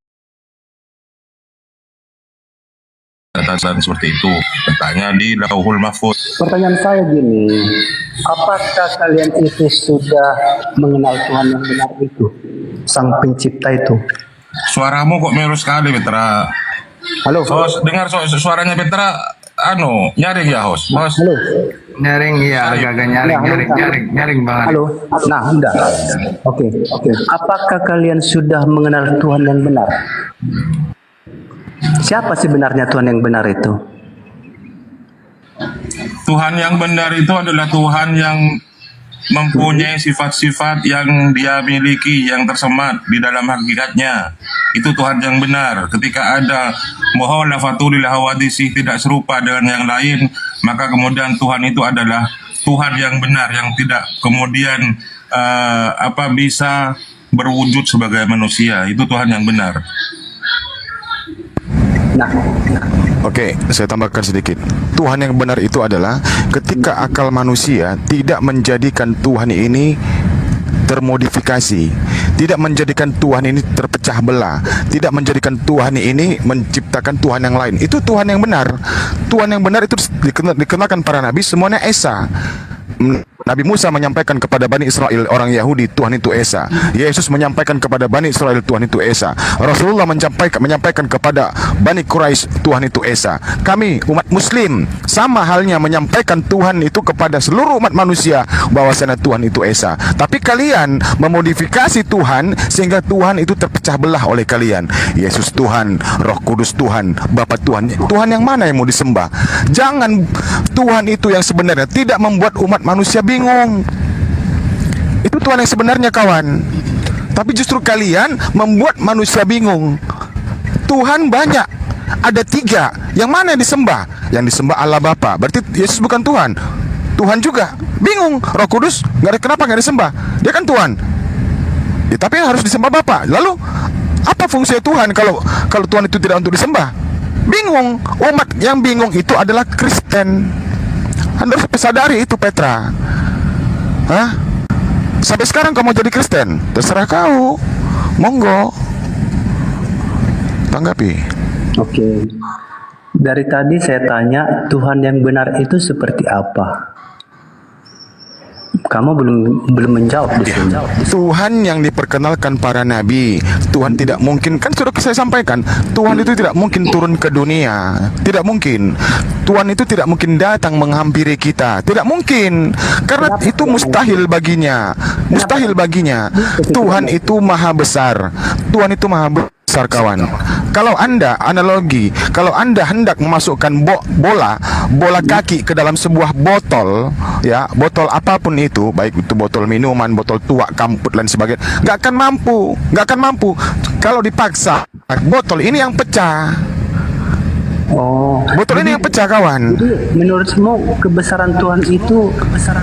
seperti itu. Bertanya di Lauhul Mahfuz. Pertanyaan saya gini, apakah kalian itu sudah mengenal Tuhan yang benar itu, Sang Pencipta itu? Suaramu kok miru sekali, Petra. Halo. Host, dengar suaranya Petra, nyaring ya, host. Halo. Nyaring, iya, agak-agak nyaring banget. Halo. Nah, udah. Oke. Apakah kalian sudah mengenal Tuhan yang benar? Siapa sebenarnya Tuhan yang benar itu? Tuhan yang benar itu adalah Tuhan yang mempunyai sifat-sifat yang dia miliki, yang tersemat di dalam hakikatnya. Itu Tuhan yang benar. Ketika ada mukhalafatul hawadisi, tidak serupa dengan yang lain, maka kemudian Tuhan itu adalah Tuhan yang benar, yang tidak kemudian bisa berwujud sebagai manusia. Itu Tuhan yang benar. Oke, saya tambahkan sedikit. Tuhan yang benar itu adalah ketika akal manusia tidak menjadikan Tuhan ini termodifikasi, tidak menjadikan Tuhan ini terpecah belah, tidak menjadikan Tuhan ini menciptakan Tuhan yang lain. Itu Tuhan yang benar. Tuhan yang benar itu dikenalkan para nabi semuanya Esa. Nabi Musa menyampaikan kepada Bani Israel, orang Yahudi, Tuhan itu Esa. Yesus menyampaikan kepada Bani Israel, Tuhan itu Esa. Rasulullah menyampaikan kepada Bani Quraisy, Tuhan itu Esa. Kami umat Muslim sama halnya menyampaikan Tuhan itu kepada seluruh umat manusia, bahwasanya Tuhan itu Esa. Tapi kalian memodifikasi Tuhan sehingga Tuhan itu terpecah belah oleh kalian. Yesus Tuhan, Roh Kudus Tuhan, Bapa Tuhan. Tuhan yang mana yang mau disembah? Jangan. Tuhan itu yang sebenarnya tidak membuat umat manusia bingung. Itu Tuhan yang sebenarnya, kawan. Tapi justru kalian membuat manusia bingung. Tuhan banyak, ada 3. Yang mana yang disembah? Yang disembah Allah Bapa. Berarti Yesus bukan Tuhan. Tuhan juga bingung. Roh Kudus kenapa nggak disembah? Dia kan Tuhan. Ya, tapi harus disembah Bapa. Lalu apa fungsi Tuhan kalau Tuhan itu tidak untuk disembah? Bingung. Umat yang bingung itu adalah Kristen. Anda harus sadari itu, Petra. Hah? Sampai sekarang kamu jadi Kristen? Terserah kau. Monggo. Tanggapi. Oke. Dari tadi saya tanya, Tuhan yang benar itu seperti apa? Kamu belum menjawab di sini. Tuhan yang diperkenalkan para nabi. Tuhan tidak mungkin, kan sudah saya sampaikan, Tuhan itu tidak mungkin turun ke dunia. Tidak mungkin. Tuhan itu tidak mungkin datang menghampiri kita. Tidak mungkin. Karena itu mustahil baginya. Mustahil baginya. Tuhan itu maha besar. Tuhan itu maha besar, kawan. Kalau Anda analogi, kalau Anda hendak memasukkan bola kaki ke dalam sebuah botol, ya, botol apapun itu, baik itu botol minuman, botol tua, kamput dan sebagainya, nggak akan mampu. Kalau dipaksa, botol ini yang pecah. Oh, botol ini yang pecah, kawan. Jadi menurutmu kebesaran Tuhan itu,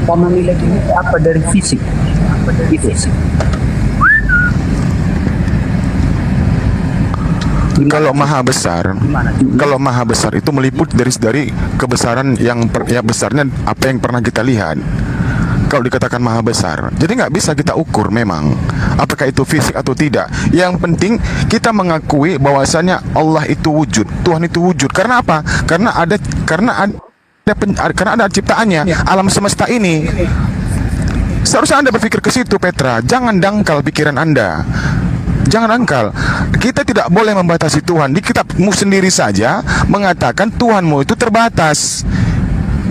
kamu nilai ini apa dari fisik? Kalau maha besar, kalau maha besar itu meliput dari kebesaran yang besarnya apa yang pernah kita lihat. Kalau dikatakan maha besar, jadi nggak bisa kita ukur memang apakah itu fisik atau tidak. Yang penting kita mengakui bahwasanya Allah itu wujud, Tuhan itu wujud. Karena apa? Karena ada ciptaannya, alam semesta ini. Seharusnya Anda berpikir ke situ, Petra. Jangan dangkal pikiran Anda. Jangan dangkal. Kita tidak boleh membatasi Tuhan. Di kitabmu sendiri saja mengatakan Tuhanmu itu terbatas.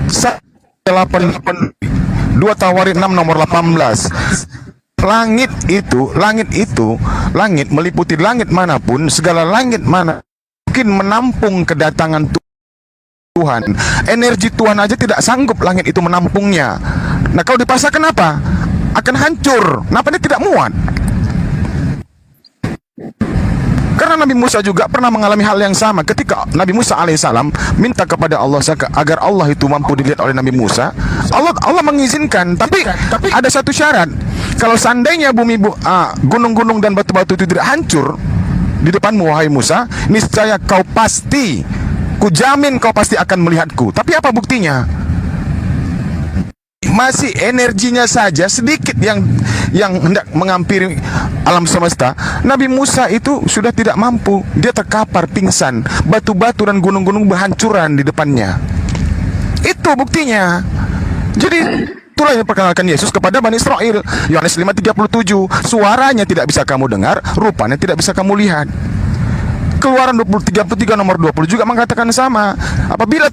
2 Tawarik 6 nomor 18. Langit meliputi langit manapun, segala langit mana mungkin menampung kedatangan Tuhan. Energi Tuhan aja tidak sanggup langit itu menampungnya. Nah, kalau dipaksakan apa? Akan hancur. Kenapa dia tidak muat? Karena Nabi Musa juga pernah mengalami hal yang sama. Ketika Nabi Musa alaihissalam minta kepada Allah agar Allah itu mampu dilihat oleh Nabi Musa, Allah mengizinkan. Tapi ada satu syarat. Kalau seandainya gunung-gunung dan batu-batu itu tidak hancur di depanmu, wahai Musa, niscaya kujamin kau pasti akan melihatku. Tapi apa buktinya? Masih energinya saja sedikit yang hendak menghampiri alam semesta. Nabi Musa itu sudah tidak mampu. Dia terkapar pingsan. Batu-batu dan gunung-gunung berhancuran di depannya. Itu buktinya. Jadi itulah yang diperkenalkan Yesus kepada Bani Israel. Yohanes 5:37. Suaranya tidak bisa kamu dengar, rupanya tidak bisa kamu lihat. Keluaran 33 nomor 20 juga mengatakan sama. Apabila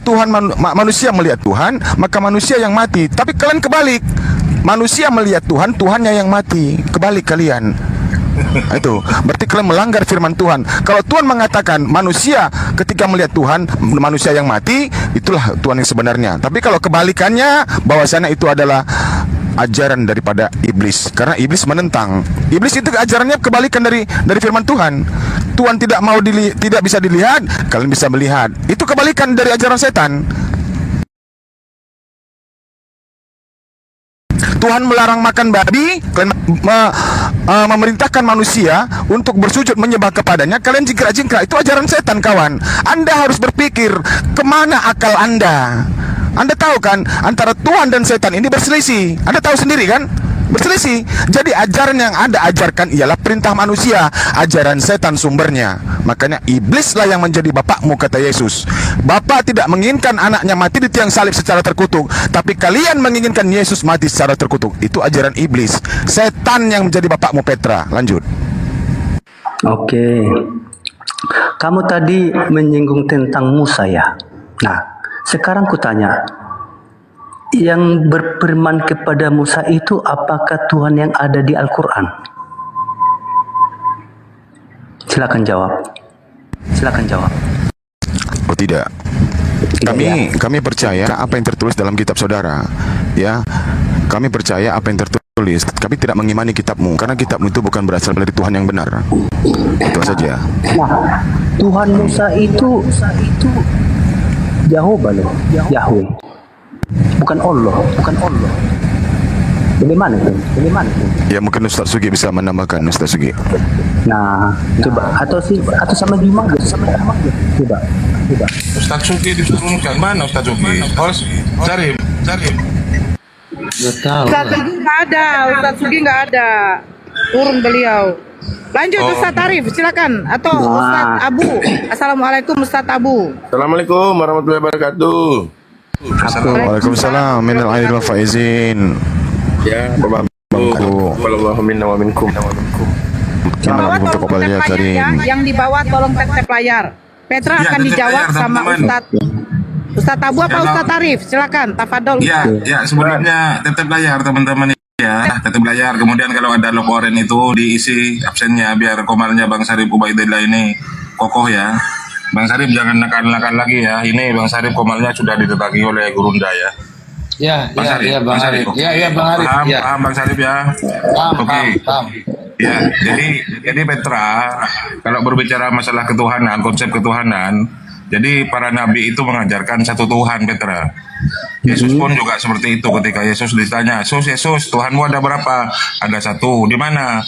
manusia melihat Tuhan, maka manusia yang mati. Tapi kalian kebalik. Manusia melihat Tuhan, Tuhannya yang mati. Kebalik kalian. Itu berarti kalian melanggar firman Tuhan. Kalau Tuhan mengatakan manusia ketika melihat Tuhan, manusia yang mati, itulah Tuhan yang sebenarnya. Tapi kalau kebalikannya, bahwasanya itu adalah ajaran daripada iblis. Karena iblis menentang. Iblis itu ajarannya kebalikan dari firman Tuhan. Tuhan tidak bisa dilihat, kalian bisa melihat. Itu kebalikan dari ajaran setan. Tuhan melarang makan babi, kalian memerintahkan manusia untuk bersujud menyembah kepadanya, kalian jingkrak-jingkrak. Itu ajaran setan, kawan. Anda harus berpikir kemana akal Anda. Anda tahu kan, antara Tuhan dan setan ini berselisih. Anda tahu sendiri kan, berselisih. Jadi ajaran yang Anda ajarkan ialah perintah manusia, ajaran setan sumbernya. Makanya iblislah yang menjadi bapakmu, kata Yesus. Bapak tidak menginginkan anaknya mati di tiang salib secara terkutuk, tapi kalian menginginkan Yesus mati secara terkutuk. Itu ajaran iblis. Setan yang menjadi bapakmu, Petra. Lanjut. Oke. Kamu tadi menyinggung tentang Musa ya. Nah, sekarang kutanya, yang berfirman kepada Musa itu apakah Tuhan yang ada di Al-Quran? Silakan jawab. Silakan jawab. Oh tidak. Kami percaya apa yang tertulis dalam kitab saudara. Ya, kami percaya apa yang tertulis. Kami tidak mengimani kitabmu, karena kitabmu itu bukan berasal dari Tuhan yang benar. Itu saja. Nah, Tuhan Musa itu Yahweh loh, Yahweh. Bukan Allah. Bagaimana itu? Ya mungkin Ustaz Sugi bisa menambahkan, Ustaz Sugi. Nah, coba atau sama Juma gitu. Coba. Ustaz Sugi diturunkan mana Ustaz Sugi? Cari. Ustaz Sugi nggak ada, Ustaz Sugi nggak ada. Turun beliau. Lanjut Ustaz Arif, silakan. Atau Ustaz Abu. Assalamualaikum Ustaz Abu. Assalamualaikum warahmatullahi wabarakatuh. Waalaikumsalam. Minal aidin wal faizin. Ya, Wallahu minna wa minkum. Di bawah tolong tap layar ya. Yang di bawah tolong tap layar. Petra akan dijawab sama Ustaz Abu apa Ustaz Arif? Silakan, tafadhol. Ya, sebelumnya tetap layar teman-teman ya, tetap layar. Kemudian kalau ada logo oranye itu diisi absennya biar komalnya Bang Sarip Ubaidillah ini kokoh ya. Bang Sarip jangan nakal-nakal lagi ya. Ini Bang Sarip komalnya sudah ditetaki oleh Gurunda ya. Bang Sarip. Bang Arif. Bang Arif. Paham Bang Sarip ya. Paham. Ya, jadi Petra, kalau berbicara masalah ketuhanan, konsep ketuhanan, jadi para nabi itu mengajarkan satu Tuhan, Petra. Yesus pun juga seperti itu. Ketika Yesus ditanya, Yesus, Tuhanmu ada berapa? Ada satu. Di mana?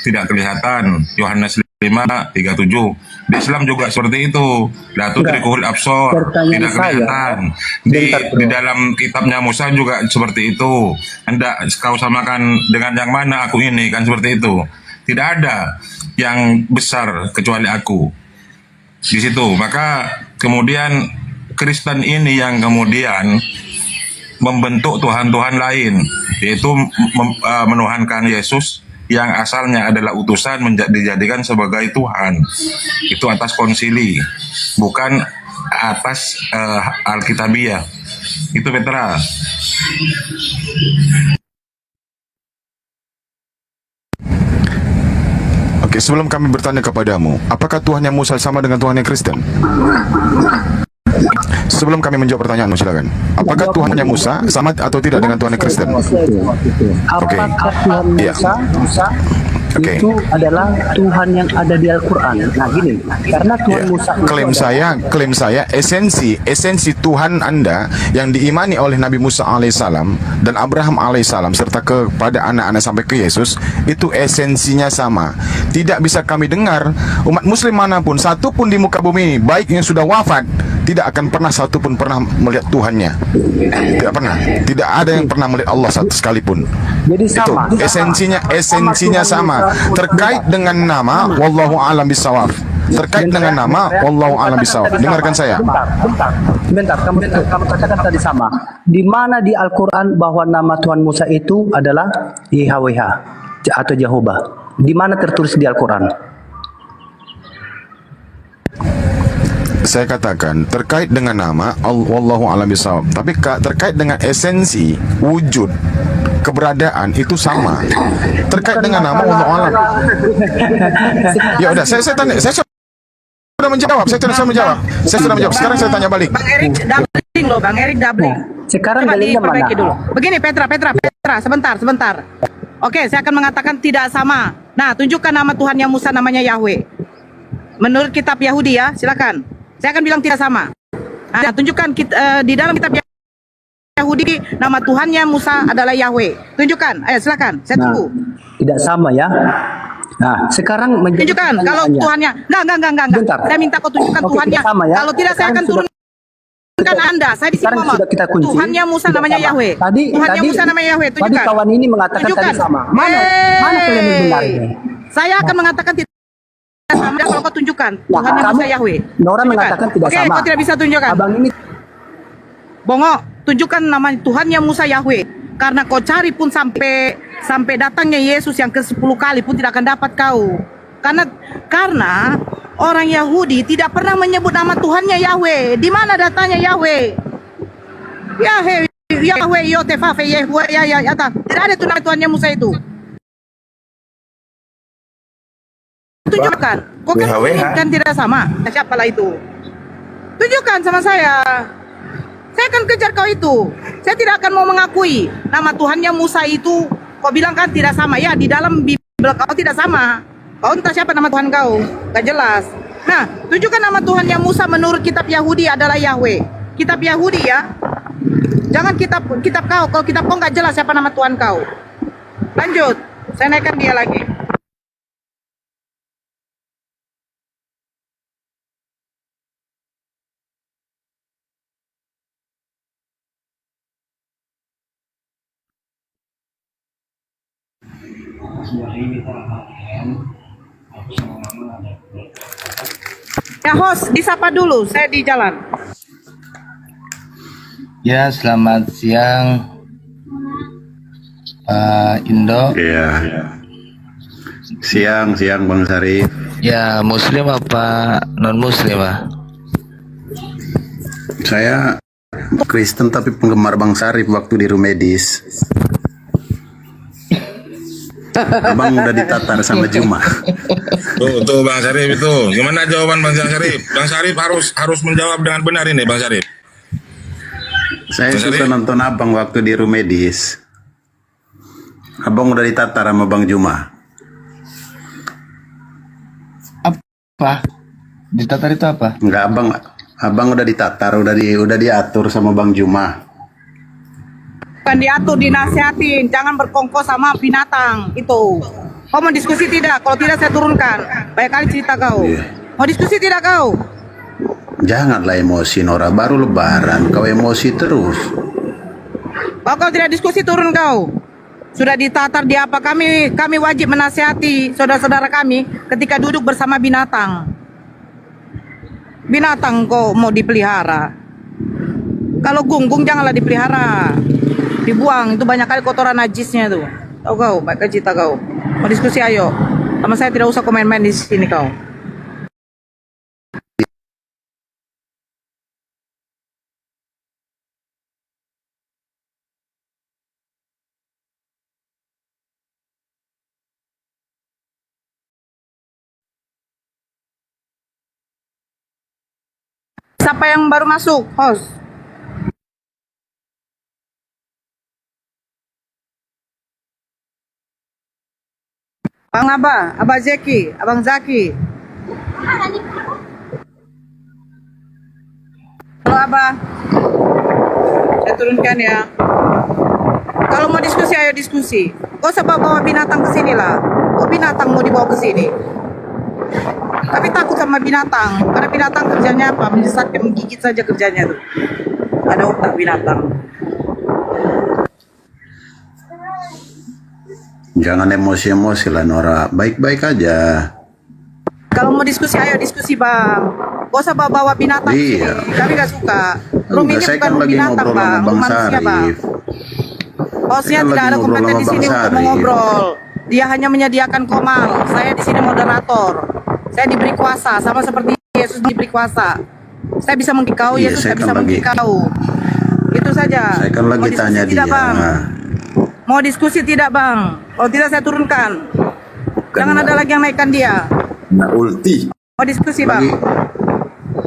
Tidak kelihatan. Yohanes 5:37. Di Islam juga seperti itu. La tudrikuhul absor, Pertanyaan tidak saya, kelihatan. bentar, bro. Di dalam kitabnya Musa juga seperti itu. Hendak kau samakan dengan yang mana aku ini, kan seperti itu. Tidak ada yang besar kecuali aku. Di situ. Maka kemudian Kristen ini yang kemudian membentuk Tuhan-Tuhan lain, yaitu menuhankan Yesus yang asalnya adalah utusan dijadikan sebagai Tuhan. Itu atas konsili, bukan atas Alkitabiah. Itu Petra. Oke, sebelum kami bertanya kepadamu, apakah Tuhan yang Musa sama dengan Tuhan yang Kristen? Sebelum kami menjawab pertanyaanmu, silakan. Apakah Tuhan yang Musa sama atau tidak dengan Tuhan yang Kristen? Oke. Apakah Tuhan Iya. Musa Oke. itu adalah Tuhan yang ada di Al-Quran? Nah gini, karena Tuhan Ya. Musa itu Klaim saya esensi Tuhan Anda yang diimani oleh Nabi Musa alaihissalam dan Abraham alaihissalam serta kepada anak-anak sampai ke Yesus, itu esensinya sama. Tidak bisa kami dengar umat muslim manapun, satu pun di muka bumi ini, baik yang sudah wafat, tidak akan pernah satu pun pernah melihat Tuhannya. Tidak pernah. Tidak ada yang pernah melihat Allah satu sekalipun. jadi Itu sama. esensinya sama. Terkait dengan nama wallahu alam bisawab. Terkait dengan nama wallahu alam bisawab. Dengarkan saya. Bentar, kamu katakan tadi sama. Di mana di Al-Quran bahwa nama Tuhan Musa itu adalah YHWH atau Jehovah? Di mana tertulis di Al-Quran? Saya katakan terkait dengan nama wallahu alam bisawab. Tapi terkait dengan esensi wujud keberadaan itu sama. Terkait dengan nama wallahu alam. Ya udah, saya tanya, saya sudah menjawab. Saya sudah menjawab. Sekarang saya tanya balik. Bang Erik doubling loh, Bang Erik doubling. Sekarang Coba dalilnya diperbaiki mana? dulu. Begini Petra, sebentar. Oke, saya akan mengatakan tidak sama. Nah, tunjukkan nama Tuhan yang Musa namanya Yahweh. Menurut kitab Yahudi ya, silakan. Saya akan bilang tidak sama. Nah, tunjukkan di dalam kitab Yahudi nama Tuhannya Musa adalah Yahweh. Tunjukkan, ayo silakan. Saya tunggu. Tidak sama ya. Nah, sekarang menjadi Tunjukkan kalau pertanyaannya. Tuhannya. Enggak. Bentar. Saya minta kau tunjukkan Oke, Tuhannya. tidak sama ya. Kalau tidak saya akan Sekarang turunkan Anda. Saya di sini Sekarang ngomong. sudah kita kunci. Tuhannya Musa Tidak namanya sama. Yahweh. Tuhannya Musa namanya Yahweh. Tadi Tunjukkan. kawan ini mengatakan Tunjukkan. tadi sama. Mana kalian yang benar ini? Saya akan mengatakan tidak sama kalau kau tunjukkan Nah, Tuhannya kamu- Musa Yahweh. Nora Tunjukkan. mengatakan tidak Oke, sama. kau tidak bisa tunjukkan. Abang ini Bongo, tunjukkan nama Tuhannya Musa Yahweh. Karena kau cari pun sampai datangnya Yesus yang ke-10 kali pun tidak akan dapat kau. Karena orang Yahudi tidak pernah menyebut nama Tuhannya Yahweh. Di mana datanya Yahweh? Yahweh Yotefafe Yahweh ya. Tidak ada tuh nama Tuhannya Musa itu. Tunjukkan. Kok kan tidak sama? Siapalah itu? Tunjukkan sama saya. Saya akan kejar kau itu. Saya tidak akan mau mengakui nama Tuhannya Musa itu. Kau bilang kan tidak sama. Ya, di dalam Bible kau tidak sama. Kau entah siapa nama Tuhan kau. Gak jelas. Nah, tunjukkan nama Tuhannya Musa menurut kitab Yahudi adalah Yahweh. Kitab Yahudi ya. Jangan kitab kau. Kalau kitab kau gak jelas siapa nama Tuhan kau. Lanjut. Saya naikkan dia lagi. Ya host, disapa dulu. Saya di jalan. Ya, selamat siang Pak Indo. Iya. Siang Bang Sarif. Ya, Muslim apa non Muslim, Pak? Saya Kristen tapi penggemar Bang Sarif waktu di Rumedis. Abang udah ditatar sama Juma. Tuh Bang Sarif itu. Gimana jawaban Bang Sarif? Bang Sarif harus menjawab dengan benar ini Bang Sarif. Saya Bang suka Sarif. nonton Abang waktu di Rumedis. Abang udah ditatar sama Bang Juma. Apa? Ditatar itu apa? Enggak, Abang udah ditatar, udah diatur sama Bang Juma. Bukan diatur, dinasihatin. Jangan berkongkos sama binatang. Itu. Kau mau diskusi tidak? Kalau tidak saya turunkan. Banyak kali cerita kau. Iya. Mau diskusi tidak kau? Janganlah emosi Nora, baru lebaran kau emosi terus. Kau tidak diskusi turun kau. Sudah ditatar di apa, kami wajib menasihati saudara-saudara kami ketika duduk bersama binatang. Binatang kok mau dipelihara. Kalau gunggung janganlah dipelihara. Dibuang, itu banyak kali kotoran najisnya tuh. Tahu kau, baik cerita kau. Mau diskusi ayo. Sama saya tidak usah komen-komen di sini kau. Siapa yang baru masuk, host? Bang Abah Zeki, Abang Zaki. Halo Abah. Saya turunkan ya. Kalau mau diskusi, ayo diskusi. Kau usah bawa binatang ke sini lah. Kok binatang mau dibawa ke sini? Tapi takut sama binatang, karena binatang kerjanya apa? Menyesatkan, menggigit saja kerjanya tuh. Ada otak binatang. Jangan emosi-emosi lah Nora, baik-baik aja. Kalau mau diskusi, ayo diskusi bang. Gak usah bawa binatang ke Iya. sini. Kami gak suka. Room ini Saya bukan kan room lagi binatang ngobrol bang, sama room Bang manusia bang. Sarif. Hostnya Kan tidak lagi ada ngobrol kompeten sama di sini Bang untuk Sarif. mengobrol. Dia hanya menyediakan komang. Saya di sini moderator. Saya diberi kuasa, sama seperti Yesus diberi kuasa. Saya bisa mengkau, Iya, Yesus saya tidak bisa kan lagi- mengkau. Itu saja. Saya kan lagi Mau diskusi tanya tidak, dia. Bang? Mau diskusi tidak bang? Kalau tidak saya turunkan. Jangan ada lagi yang naikkan dia. Nah, ulti. Mau diskusi bang?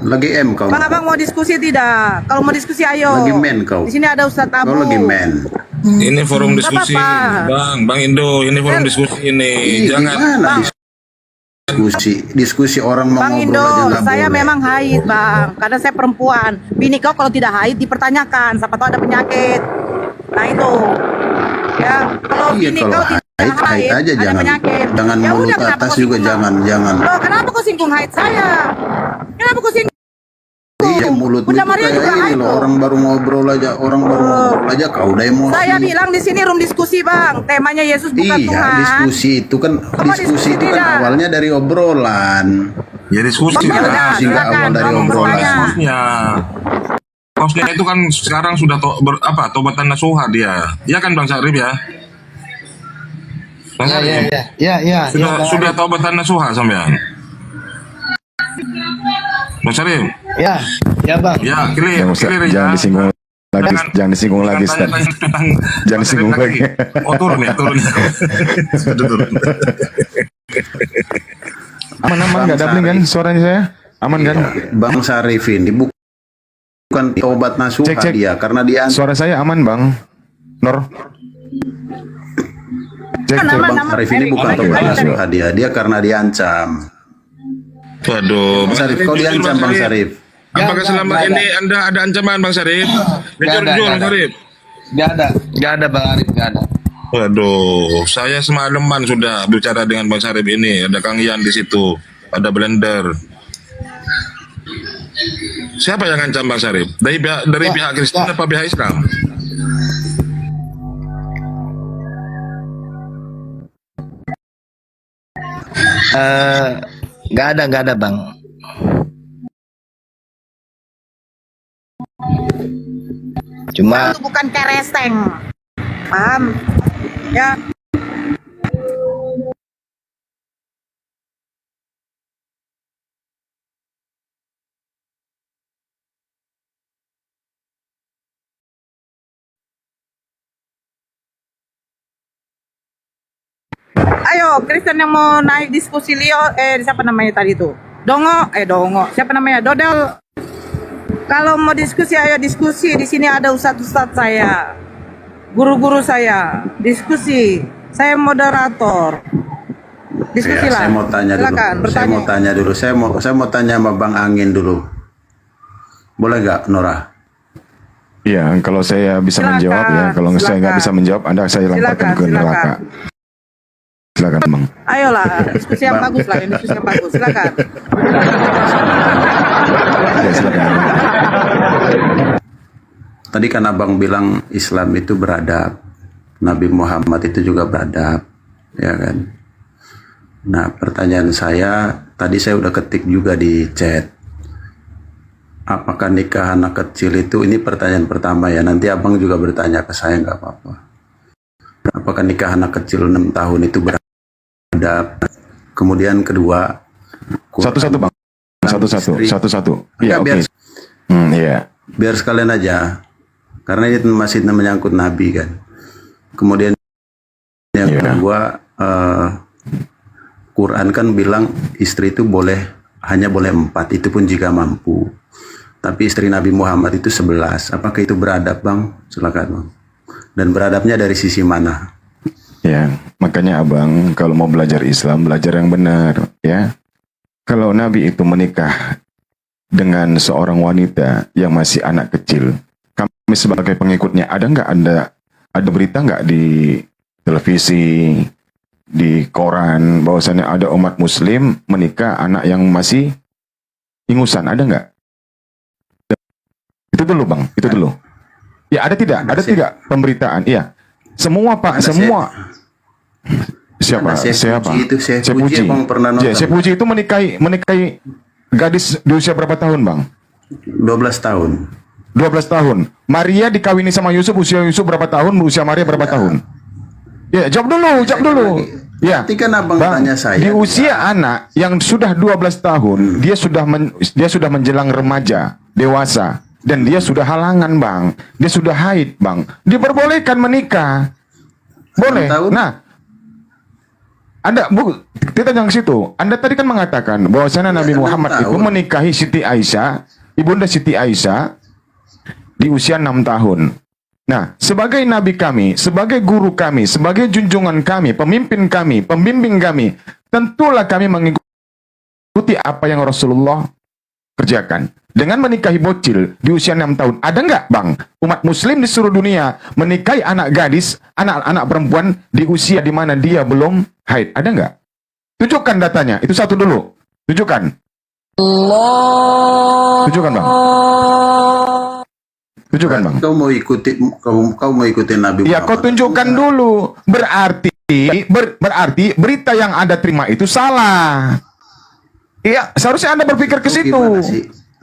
Lagi M kau. Bang abang mau diskusi tidak? Kalau mau diskusi ayo. Lagi men kau. Di sini ada Ustadz Abu. Kau lagi men. Ini forum Nggak diskusi, apa-apa. Bang Indo. Ini forum diskusi ini. Ih, Jangan. gimana Bang. diskusi orang mau Bang ngobrol Indo, aja nggak saya boleh. memang haid bang, karena saya perempuan. Bini kau kalau tidak haid dipertanyakan, siapa tahu ada penyakit. Nah itu, ya kalau Iya, bini kalau kau tidak haid aja ada jangan penyakit. jangan Ya mulut udah, kenapa atas kau juga singgung? jangan. Loh, kenapa kau singgung haid saya? Kenapa kau singgung? Iya mulut Bunda itu Maria kayak juga ini haid loh, loh. orang baru ngobrol aja kau udah emosi. Saya bilang di sini room diskusi bang, temanya Yesus bukan Iya, Tuhan. diskusi itu kan diskusi itu kan tidak? awalnya dari obrolan. Ya diskusi Bang, kan. udah, Diskusi nggak silakan. awal dari Bang, obrolan. bertanya. Hostnya itu kan sekarang sudah tobatan nasuha dia. Iya kan Bang Sarif ya? Bang Sarif? Sudah tobatan nasuha sampean. Bang Sarif? Ya bang. Ya, clear Jangan ya. disinggung lagi, jangan disinggung lagi, Ustaz. Jangan disinggung lagi. Oh turun ya. Sudah turun. Aman, nggak ada kan suaranya saya? Aman kan? Bang Sarif ini bukan tobat nasuha Cek. dia karena dia Suara saya aman, Bang. Nor. Cek. Bang Sarif ini bukan tobat nasuha dia karena diancam. Waduh, Bang Sarif, kau diancam Bang Sarif. Apakah selama ini Anda ada ancaman Bang Sarif? Jujur Bang Sarif. Gak ada Bang Arif, gak ada. Waduh, saya semalaman sudah bicara dengan Bang Sarif ini. Ada Kang Ian di situ, ada Blender. Siapa yang ngancam Bang Sarif? Dari pihak Kristen apa pihak Islam? Gak ada Bang. Cuma Itu bukan kereseng, paham? Ya. Ayo, Kristen yang mau naik diskusi siapa namanya tadi itu? Dongo. Siapa namanya? Dodel. Kalau mau diskusi, ayo diskusi. Di sini ada ustadz saya, guru-guru saya. Diskusi. Saya moderator. Diskusi Ya, lah. saya mau tanya dulu. Silakan, bertanya. Saya mau tanya sama Bang Angin dulu. Boleh nggak, Nora? Iya, kalau saya bisa Silakan, menjawab ya. Kalau saya nggak silakan. bisa menjawab, saya lemparkan ke Silakan. neraka. Silakan Bang. Ayolah, diskusi yang bagus lah, ini diskusi yang bagus. Silakan. Ya, silakan. Tadi kan abang bilang Islam itu beradab, Nabi Muhammad itu juga beradab, ya kan? Nah, pertanyaan saya, tadi saya udah ketik juga di chat. Apakah nikah anak kecil itu, ini pertanyaan pertama ya, nanti abang juga bertanya ke saya, nggak apa-apa. Apakah nikah anak kecil 6 tahun itu beradab? Kemudian kedua, Satu-satu Bang. Satu-satu. Iya, oke. biar, Iya. biar sekalian aja, karena ini masih menyangkut Nabi kan. Kemudian yang Iya. kedua, Quran kan bilang istri itu hanya boleh 4, itu pun jika mampu. Tapi istri Nabi Muhammad itu 11. Apakah itu beradab Bang? Silakan Bang. Dan beradabnya dari sisi mana? Ya, makanya abang kalau mau belajar Islam, belajar yang benar, ya. Kalau Nabi itu menikah dengan seorang wanita yang masih anak kecil, kami sebagai pengikutnya ada berita nggak di televisi, di koran, bahwasannya ada umat Muslim menikah anak yang masih ingusan, ada nggak? Itu dulu Bang, itu dulu. Ya ada tidak? Ada tidak pemberitaan? Iya. Semua Pak, semua. Siapa? Siapa? Saya Puji Bang pernah nonton. Saya Puji itu menikahi gadis di usia berapa tahun Bang? 12 tahun. 12 tahun. Maria dikawini sama Yusuf, usia Yusuf berapa tahun? Usia Maria berapa tahun? Ya, jawab dulu. Ya. Nanti kan abang Bang, tanya saya. di usia anak yang sudah 12 tahun, dia sudah menjelang remaja, dewasa. Dan dia sudah halangan Bang, dia sudah haid Bang, diperbolehkan menikah, boleh. Nah, kita jangan ke situ. Anda tadi kan mengatakan bahwasanya Nabi Muhammad itu menikahi Siti Aisyah, ibunda Siti Aisyah di usia 6 tahun. Nah, sebagai Nabi kami, sebagai guru kami, sebagai junjungan kami, pemimpin kami, pembimbing kami, tentulah kami mengikuti apa yang Rasulullah kerjakan. Dengan menikahi bocil di usia 6 tahun, ada nggak Bang umat Muslim di seluruh dunia menikahi anak gadis, anak-anak perempuan di usia di mana dia belum haid? Ada nggak? Tunjukkan datanya. Itu satu dulu. Tunjukkan. Tunjukkan Bang. Tunjukkan Bang. Kau mau ikuti Nabi Muhammad. Ya, kau tunjukkan dulu. Berarti berita yang Anda terima itu salah. Iya, seharusnya Anda berpikir ke situ.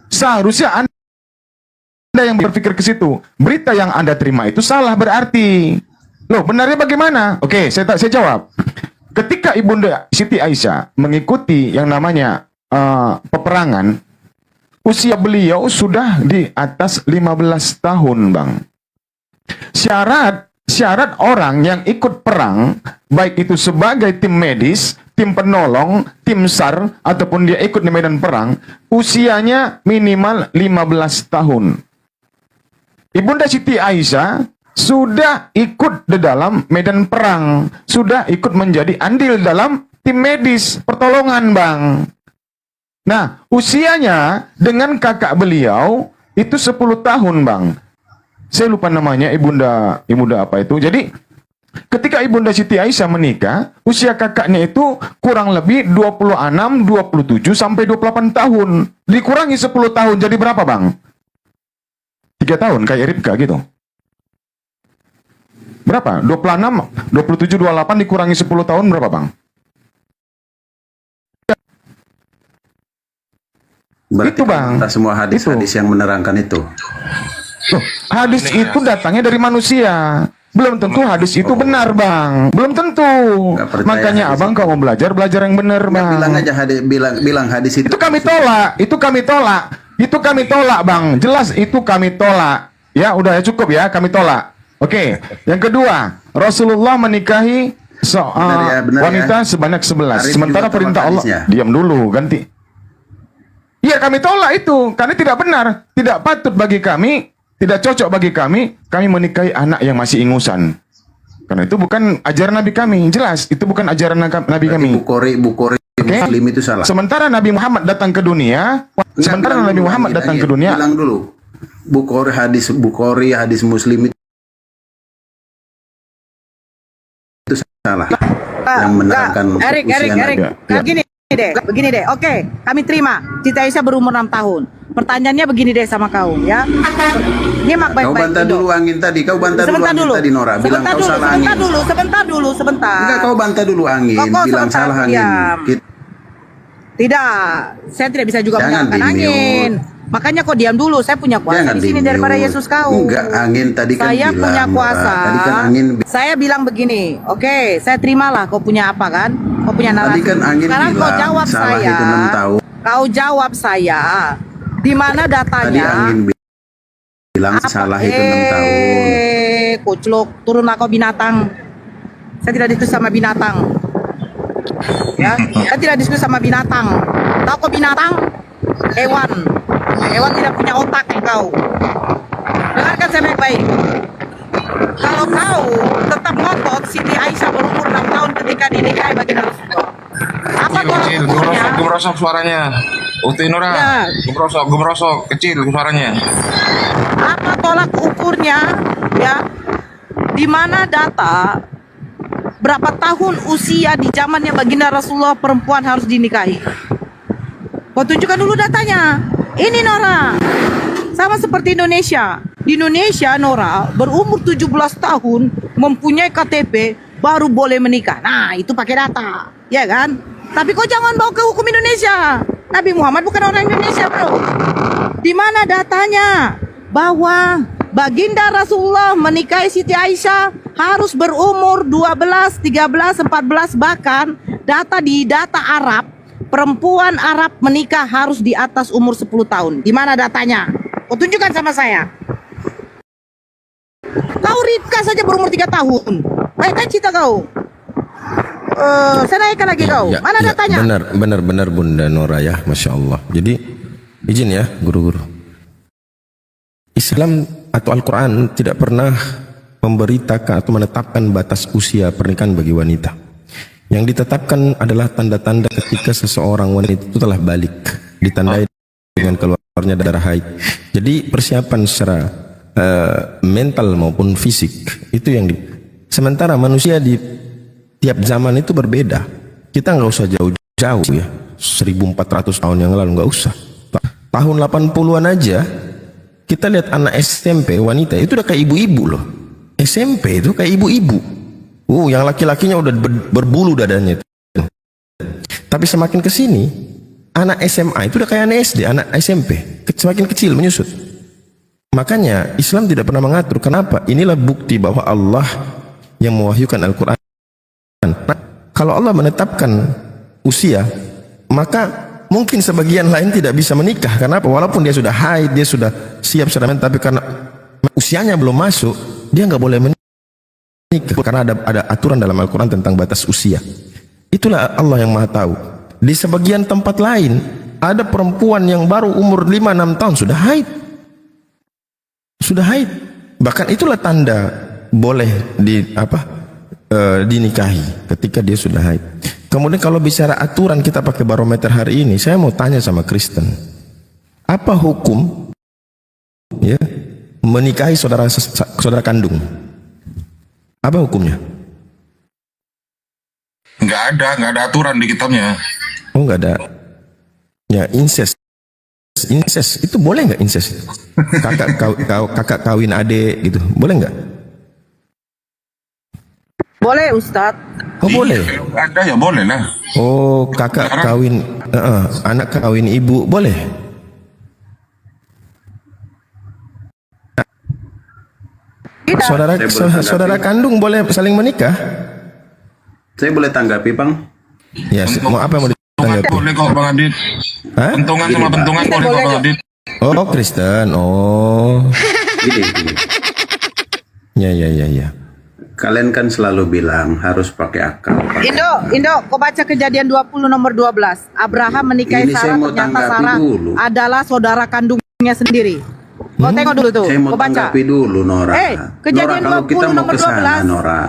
Seharusnya Anda yang berpikir ke situ. Berita yang Anda terima itu salah berarti. Loh, benarnya bagaimana? Oke, saya jawab. Ketika Ibunda Siti Aisyah mengikuti yang namanya peperangan, usia beliau sudah di atas 15 tahun, Bang. Syarat orang yang ikut perang, baik itu sebagai tim medis, tim penolong, tim SAR, ataupun dia ikut di medan perang, usianya minimal 15 tahun. Ibunda Siti Aisyah sudah ikut di dalam medan perang, sudah ikut menjadi andil dalam tim medis, pertolongan, Bang. Nah, usianya dengan kakak beliau itu 10 tahun, Bang. Saya lupa namanya, ibunda apa itu. Jadi, ketika Ibunda Siti Aisyah menikah, usia kakaknya itu kurang lebih 26, 27, sampai 28 tahun. Dikurangi 10 tahun, jadi berapa, Bang? 3 tahun, kayak Ribka gitu. Berapa? 26, 27, 28 dikurangi 10 tahun, berapa, Bang? Berarti itu, Bang. Semua hadis-hadis yang menerangkan itu. Loh, hadis itu datangnya dari manusia. Belum tentu hadis itu benar, Bang. Belum tentu. Makanya Abang kalau mau belajar yang benar, Bang. Bilang aja hadis, bilang hadis itu. Itu kami tolak. Itu kami tolak, Bang. Jelas itu kami tolak. Ya, udah ya cukup ya, kami tolak. Oke. Yang kedua, Rasulullah menikahi wanita sebanyak 11. Sementara perintah Allah. Hadisnya. Diam dulu, ganti. Iya, kami tolak itu karena tidak benar, tidak patut bagi kami, tidak cocok bagi kami menikahi anak yang masih ingusan. Karena itu bukan ajaran Nabi kami, jelas itu bukan ajaran Nabi kami. Bukhari Muslim itu salah. Sementara Nabi Muhammad datang ke dunia, bilang dulu. Bukhari hadis Muslim itu salah. yang menerangkan Erik, usia Nabi. Begini deh. Oke, kami terima. Siti Aisyah berumur 6 tahun. Pertanyaannya begini deh sama kau, ya. Nyimak Kau baik-baik. bantah dulu angin tadi, kau bantah dulu angin tadi Nora, bilang kau salah angin. Sebentar. Enggak, kau bantah dulu angin, bilang salah angin. Tidak, saya tidak bisa juga Jangan menyalahkan angin. Makanya kau diam dulu, saya punya kuasa di sini daripada Yesus kau. Enggak, angin tadi kan Saya bilang, punya kuasa. Tadi kan angin Saya bilang begini, oke, saya terimalah kau punya apa kan? Kau punya narasi. Tadi kan angin Sekarang bilang kau jawab salah saya. itu 6 tahun. Kau jawab saya. Di mana Tadi datanya? angin bilang salah itu 6 tahun. Kucluk, turunlah kau binatang. Saya tidak diskusi sama binatang. Ya, saya tidak diskusi sama binatang. Tahu kau binatang? Hewan. Hewan tidak punya otak engkau. Dengarkan saya baik-baik. Kalau kau tetap ngotot Siti Aisyah berumur 6 tahun ketika dinikahi baginda Rasulullah. Apa Kecil, gemerosok suaranya. Ukti Nora, Ya. gemerosok, kecil suaranya. Apa tolak ukurnya? Ya, di mana data berapa tahun usia di zamannya baginda Rasulullah perempuan harus dinikahi? Kau tunjukkan dulu datanya. Ini Nora, sama seperti Indonesia. Di Indonesia Nora berumur 17 tahun mempunyai KTP baru boleh menikah. Nah itu pakai data, ya kan? Tapi kau jangan bawa ke hukum Indonesia. Nabi Muhammad bukan orang Indonesia, bro. Di mana datanya bahwa baginda Rasulullah menikahi Siti Aisyah harus berumur 12, 13, 14, bahkan data Arab, perempuan Arab menikah harus di atas umur 10 tahun. Di mana datanya? Kau tunjukkan sama saya. Kau Ribka saja berumur 3 tahun. Baik cita kau. Saya naikkan lagi kau. Mana datanya? Benar Bunda Nora ya, Masya Allah. Jadi izin ya guru-guru. Islam atau Al-Quran tidak pernah memberitakan atau menetapkan batas usia pernikahan bagi wanita. Yang ditetapkan adalah tanda-tanda ketika seseorang wanita itu telah balik, ditandai dengan keluarnya darah haid. Jadi persiapan secara mental maupun fisik itu yang sementara manusia di tiap zaman itu berbeda. Kita nggak usah jauh-jauh ya, 1400 tahun yang lalu nggak usah. Tahun 80-an aja kita lihat anak SMP wanita itu udah kayak ibu-ibu loh. SMP itu kayak ibu-ibu. Yang laki-lakinya udah berbulu dadanya itu. Tapi semakin ke sini anak SMA itu udah kayak anak SD, anak SMP semakin kecil menyusut. Makanya Islam tidak pernah mengatur. Kenapa? Inilah bukti bahwa Allah yang mewahyukan Al-Quran. Nah, kalau Allah menetapkan usia, maka mungkin sebagian lain tidak bisa menikah. Kenapa? Walaupun dia sudah haid, dia sudah siap secara mental, tapi karena usianya belum masuk, dia nggak boleh menikah. Karena ada aturan dalam Al-Quran tentang batas usia. Itulah Allah yang Maha Tahu. Di sebagian tempat lain ada perempuan yang baru umur 5-6 tahun sudah haid. Bahkan itulah tanda boleh dinikahi ketika dia sudah haid. Kemudian kalau bicara aturan kita pakai barometer hari ini, saya mau tanya sama Kristen, apa hukum ya menikahi saudara kandung? Apa hukumnya? Nggak ada aturan di kitabnya. Oh nggak ada. Ya incest itu boleh nggak incest? Kakak kawin adik gitu, boleh nggak? Boleh Ustadz. Oh boleh. Ada ya boleh lah. Oh kakak kawin anak kawin ibu boleh. Saudara kandung boleh saling menikah. Saya boleh tanggapi Bang? Ya mau apa mau ditanggapi? Boleh kok Bang Adit. Bentungan sama bentungan boleh kok Bang Adit. Oh Kristen. Oh. Ya. Kalian kan selalu bilang harus pakai akal. Indo, kau baca Kejadian 20 nomor 12. Abraham menikahi Ini saya Sarah, mau ternyata tanggapi Sarah dulu. adalah saudara kandungnya sendiri. Kau tengok dulu tuh, Saya mau kau baca. tanggapi dulu Nora. Kejadian Nora, kalau 20 kita mau nomor ke sana 12. Nora.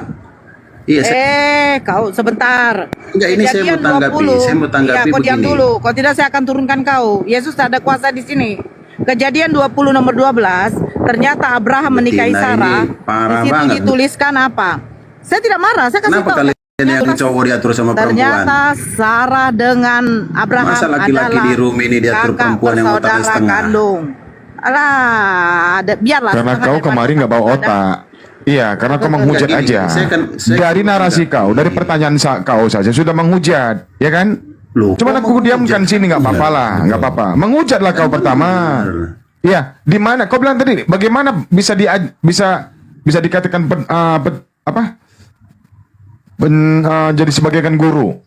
Iya, Kau sebentar. Enggak, ini saya mau tanggapi. Saya mau tanggapi Kau diam begini. dulu. Kalau tidak saya akan turunkan kau. Yesus ada kuasa di sini. Kejadian 20 nomor 12. Ternyata Abraham menikahi Betina Sarah. ini parah Di situ banget. dituliskan apa? Saya tidak marah. Saya kasih Kenapa tahu. kalian yang cowok diatur sama perempuan. Ternyata Sarah dengan Abraham Masa laki-laki adalah di Rumi ini diatur kakak perempuan yang otaknya bersaudara setengah? kandung. Alah, biarlah. Karena setengah kau daripada kemarin nggak bawa otak. Iya, karena kau menghujat Gini, aja. Dari narasi kau, dari pertanyaan kau saja sudah menghujat, ya kan? Cuma aku diamkan sini nggak apa-apa lah, nggak apa-apa. Menghujatlah kau pertama. Iya, di mana? Kau bilang tadi, bagaimana bisa bisa dikatakan jadi sebagaikan guru?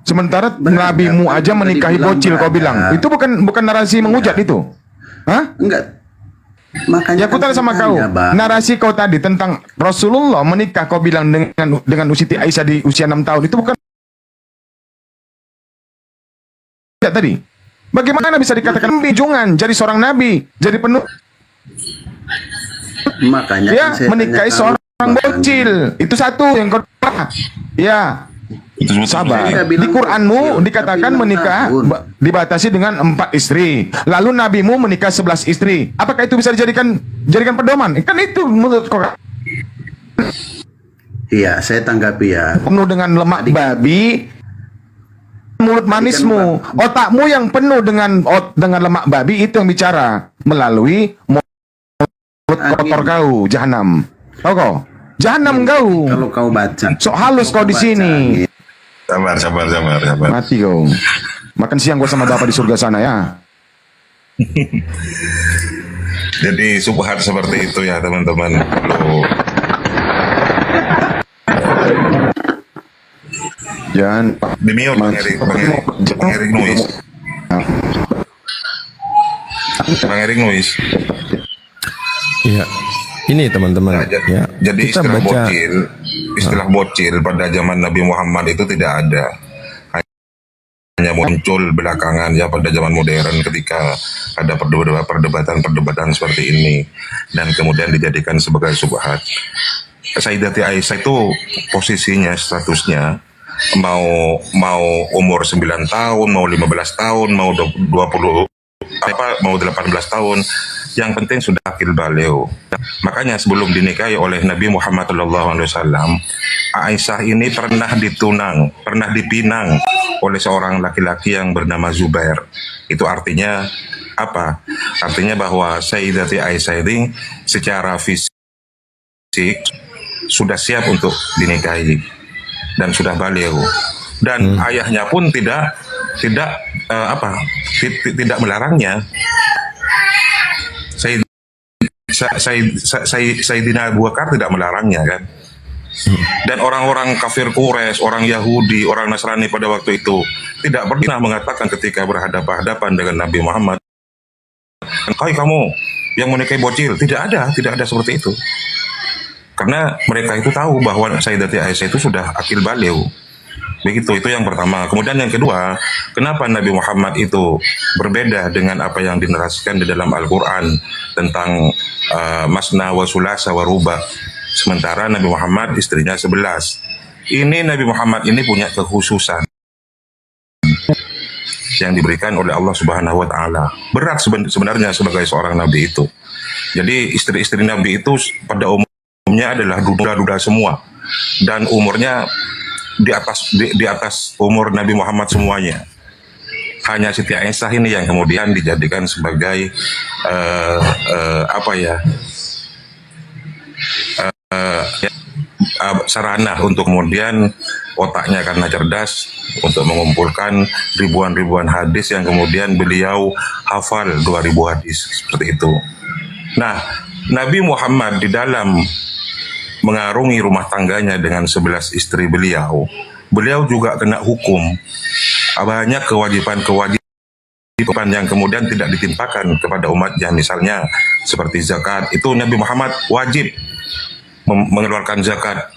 Sementara nabimu aja menikahi bocil, kau bilang itu bukan narasi menghujat itu? Hah? Enggak. Makanya ya aku tanya sama kau, narasi kau tadi tentang Rasulullah menikah, kau bilang dengan Siti Aisyah di usia 6 tahun, itu bukan ya tadi? Bagaimana bisa dikatakan jungan jadi seorang nabi, jadi penuh? Makanya ya menikahi seorang bocil, itu satu. Yang kedua, ya sabar. Di Quranmu dikatakan menikah dibatasi dengan 4 istri. Lalu nabimu menikah 11 istri. Apakah itu bisa dijadikan pedoman? Kan itu menurut kau. Iya, saya tanggapi ya. Penuh dengan lemak babi, mulut manismu, otakmu yang penuh dengan lemak babi itu yang bicara melalui mulut kotor kau, jahanam. Tahu kau? Jahanam kau. Kalau kau baca. Sok halus kau di sini. Sabar. Mati kau. Makan siang gua sama bapak di surga sana ya. Jadi subhat seperti itu ya teman-teman. Jangan demi Bang Erik Nuis. Bang Erik Nuis. Iya. Ini teman-teman, ya. Jadi Kita baca istilah bocil pada zaman Nabi Muhammad itu tidak ada. Hanya muncul belakangan ya pada zaman modern ketika ada perdebatan seperti ini dan kemudian dijadikan sebagai subhat. Sayyidati Aisyah itu posisinya, statusnya mau umur 9 tahun, mau 15 tahun, mau 20 mau 18 tahun, yang penting sudah akil baligh. Makanya sebelum dinikahi oleh Nabi Muhammad SAW, Aisyah ini pernah dipinang oleh seorang laki-laki yang bernama Zubair. Itu artinya apa? Artinya bahwa Sayyidati Aisyah ini secara fisik sudah siap untuk dinikahi dan sudah baligh. Dan ayahnya pun tidak melarangnya. Sayyidina Abu Bakar tidak melarangnya kan. Dan orang-orang kafir Quraisy, orang Yahudi, orang Nasrani pada waktu itu tidak pernah mengatakan ketika berhadapan-hadapan dengan Nabi Muhammad, "Hai kamu yang menikahi bocil." Tidak ada seperti itu. Karena mereka itu tahu bahwa Sayyidati Aisyah itu sudah akil baligh. Begitu, itu yang pertama. Kemudian yang kedua, kenapa Nabi Muhammad itu berbeda dengan apa yang dinarasikan di dalam Al-Quran tentang masna wa sulasa wa ruba. Sementara Nabi Muhammad istrinya 11. Ini Nabi Muhammad ini punya kekhususan yang diberikan oleh Allah Subhanahu wa Ta'ala. Berat sebenarnya sebagai seorang Nabi itu. Jadi istri-istri Nabi itu pada umumnya adalah duda-duda semua. Dan umurnya di atas umur Nabi Muhammad semuanya. Hanya Siti Aisyah ini yang kemudian dijadikan sebagai sarana untuk kemudian otaknya karena cerdas untuk mengumpulkan ribuan hadis yang kemudian beliau hafal 2000 hadis seperti itu. Nah, Nabi Muhammad di dalam mengarungi rumah tangganya dengan 11 istri beliau juga kena hukum. Banyak kewajiban yang kemudian tidak ditimpakan kepada umatnya. Misalnya seperti zakat, itu Nabi Muhammad wajib mengeluarkan zakat.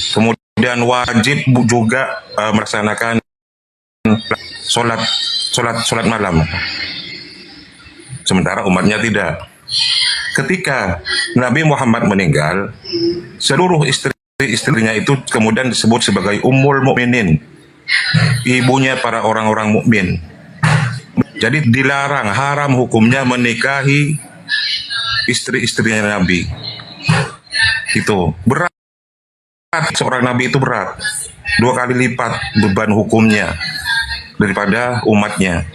Kemudian wajib juga melaksanakan sholat malam. Sementara umatnya tidak. Ketika Nabi Muhammad meninggal, seluruh istri-istrinya itu kemudian disebut sebagai Ummul Mukminin, ibunya para orang-orang mukmin. Jadi dilarang, haram hukumnya menikahi istri-istrinya Nabi. Itu berat seorang nabi itu berat. 2 kali lipat beban hukumnya daripada umatnya.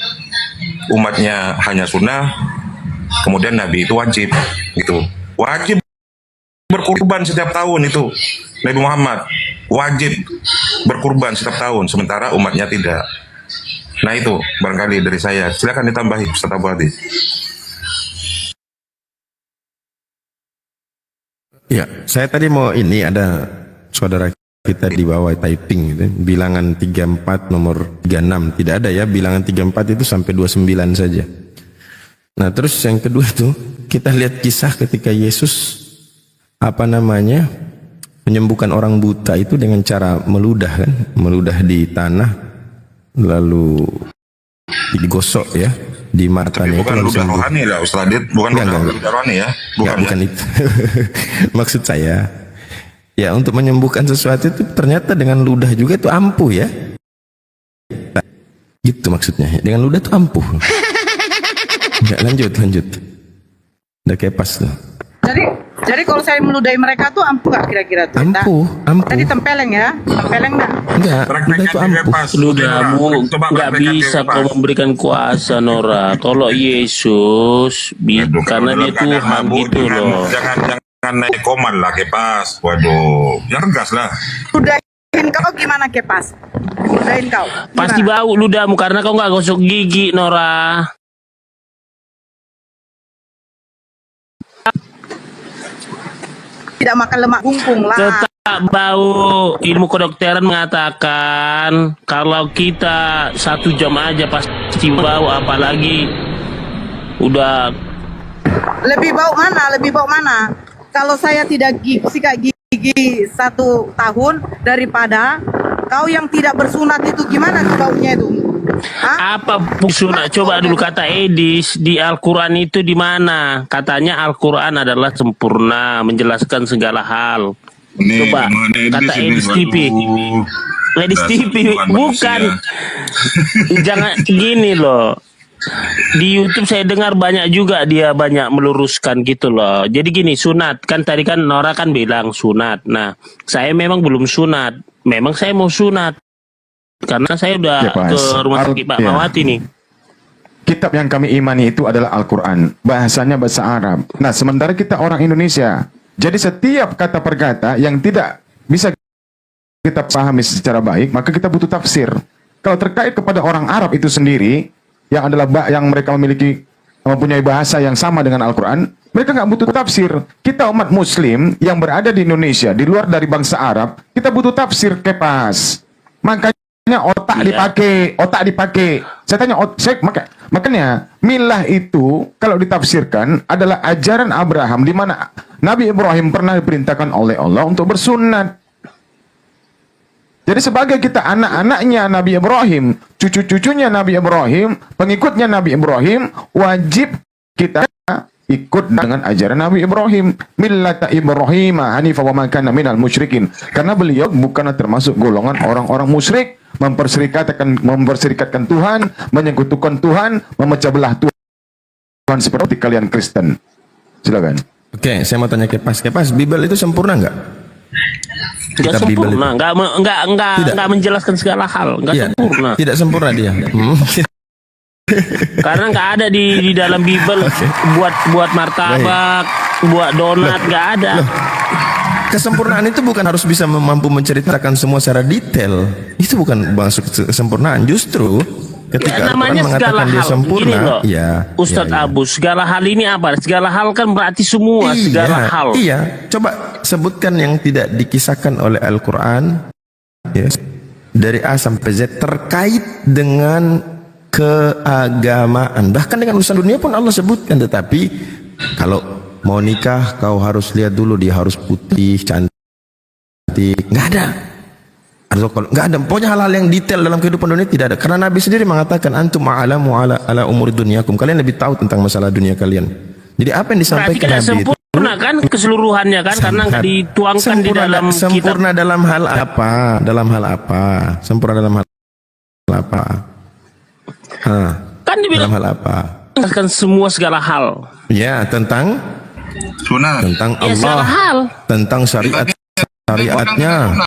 Umatnya hanya sunnah, kemudian nabi itu wajib, gitu. Wajib berkurban setiap tahun itu. Nabi Muhammad wajib berkurban setiap tahun, sementara umatnya tidak. Nah itu barangkali dari saya. Silakan ditambahi Ustaz Abu Hadi. Ya, saya tadi mau ini ada saudara kita di bawah typing gitu, bilangan 34 nomor 36 tidak ada ya, bilangan 34 itu sampai 29 saja. Nah, terus yang kedua tuh kita lihat kisah ketika Yesus menyembuhkan orang buta itu dengan cara meludah kan, meludah di tanah lalu digosok ya di matanya. Bukan ludah rohani lah Ustaz Adit, bukan ludah rohani ya, bukan itu. Maksud saya ya, untuk menyembuhkan sesuatu itu ternyata dengan ludah juga itu ampuh ya, gitu maksudnya, dengan ludah itu ampuh. Enggak, lanjut udah kayak pas tuh. Jadi kalau saya meludahi mereka tuh ampuh gak kira-kira tuh? Ampuh. Tadi tempeleng ya? Tempeleng gak? Enggak, ludah itu ampuh. Ludahmu nggak bisa kau memberikan kuasa, Nora. Kalau Yesus, karena dia Tuhan gitu loh. Jangan naik koman lah Kepas. Waduh, yang tegas lah. Ludahin kau gimana Kepas? Ludahin kau gimana? Pasti bau ludahmu karena kau nggak gosok gigi, Nora. Tidak makan lemak bungkung lah. Tetap bau. Ilmu kedokteran mengatakan kalau kita 1 jam aja pasti bau, apalagi udah. Lebih bau mana? Kalau saya tidak sikat gigi 1 tahun daripada kau yang tidak bersunat itu, gimana tuh baunya itu? Hah? Apa sunat? Coba dulu kata Edis di Al-Quran itu di mana? Katanya Al-Quran adalah sempurna, menjelaskan segala hal. Coba kata Edis TV. Edis TV bukan. Jangan gini loh. Di YouTube saya dengar banyak juga dia banyak meluruskan gitu loh. Jadi gini, sunat kan tadi kan Nora kan bilang sunat. Nah, saya memang belum sunat. Memang saya mau sunat. Karena saya udah ke rumah sakit Pak Mawati nih. Kitab yang kami imani itu adalah Al-Quran. Bahasanya bahasa Arab. Nah, sementara kita orang Indonesia. Jadi setiap kata per kata yang tidak bisa kita pahami secara baik, maka kita butuh tafsir. Kalau terkait kepada orang Arab itu sendiri, yang adalah yang mereka mempunyai bahasa yang sama dengan Al-Quran, mereka nggak butuh tafsir. Kita umat Muslim yang berada di Indonesia, di luar dari bangsa Arab, kita butuh tafsir Kepas. Makanya otak dipakai. Saya tanya, makanya milah itu kalau ditafsirkan adalah ajaran Abraham, di mana Nabi Ibrahim pernah diperintahkan oleh Allah untuk bersunat. Jadi sebagai kita anak-anaknya Nabi Ibrahim, cucu-cucunya Nabi Ibrahim, pengikutnya Nabi Ibrahim, wajib kita ikut dengan ajaran Nabi Ibrahim. Millata Ibrahim hanifa wa ma kana minal musyrikin. Karena beliau bukanlah termasuk golongan orang-orang musyrik, memperserikatkan Tuhan, menyekutukan Tuhan, memecah belah Tuhan seperti kalian Kristen. Silakan. Oke, saya mau tanya Kepas. Bible itu sempurna nggak? Nggak sempurna, nggak menjelaskan segala hal, nggak sempurna. Tidak sempurna dia. Karena nggak ada di dalam Bible buat martabak, buat donat, nggak ada. Kesempurnaan itu bukan harus bisa mampu menceritakan semua secara detail. Itu bukan masuk kesempurnaan. Justru ketika namanya Al-Quran mengatakan dia sempurna, Ustadz Abu, segala hal ini apa? Segala hal kan berarti semua, segala hal. Iya, coba sebutkan yang tidak dikisahkan oleh Al-Quran dari A sampai Z terkait dengan keagamaan. Bahkan dengan urusan dunia pun Allah sebutkan. Tetapi kalau mau nikah, kau harus lihat dulu dia harus putih, cantik. Nggak ada. Nggak ada. Pokoknya hal-hal yang detail dalam kehidupan dunia tidak ada. Karena Nabi sendiri mengatakan antum a'lamu ala umuri dunyakum. Kalian lebih tahu tentang masalah dunia kalian. Jadi apa yang disampaikan Nabi itu sempurna kan keseluruhannya kan, karena nggak dituangkan di dalam sempurna kitab. Dalam hal apa? Dalam hal apa? Sempurna dalam hal apa? Kan dibilang dalam hal apa? Kan semua segala hal. Ya, tentang sunat, tentang Allah, tentang syariat syariatnya.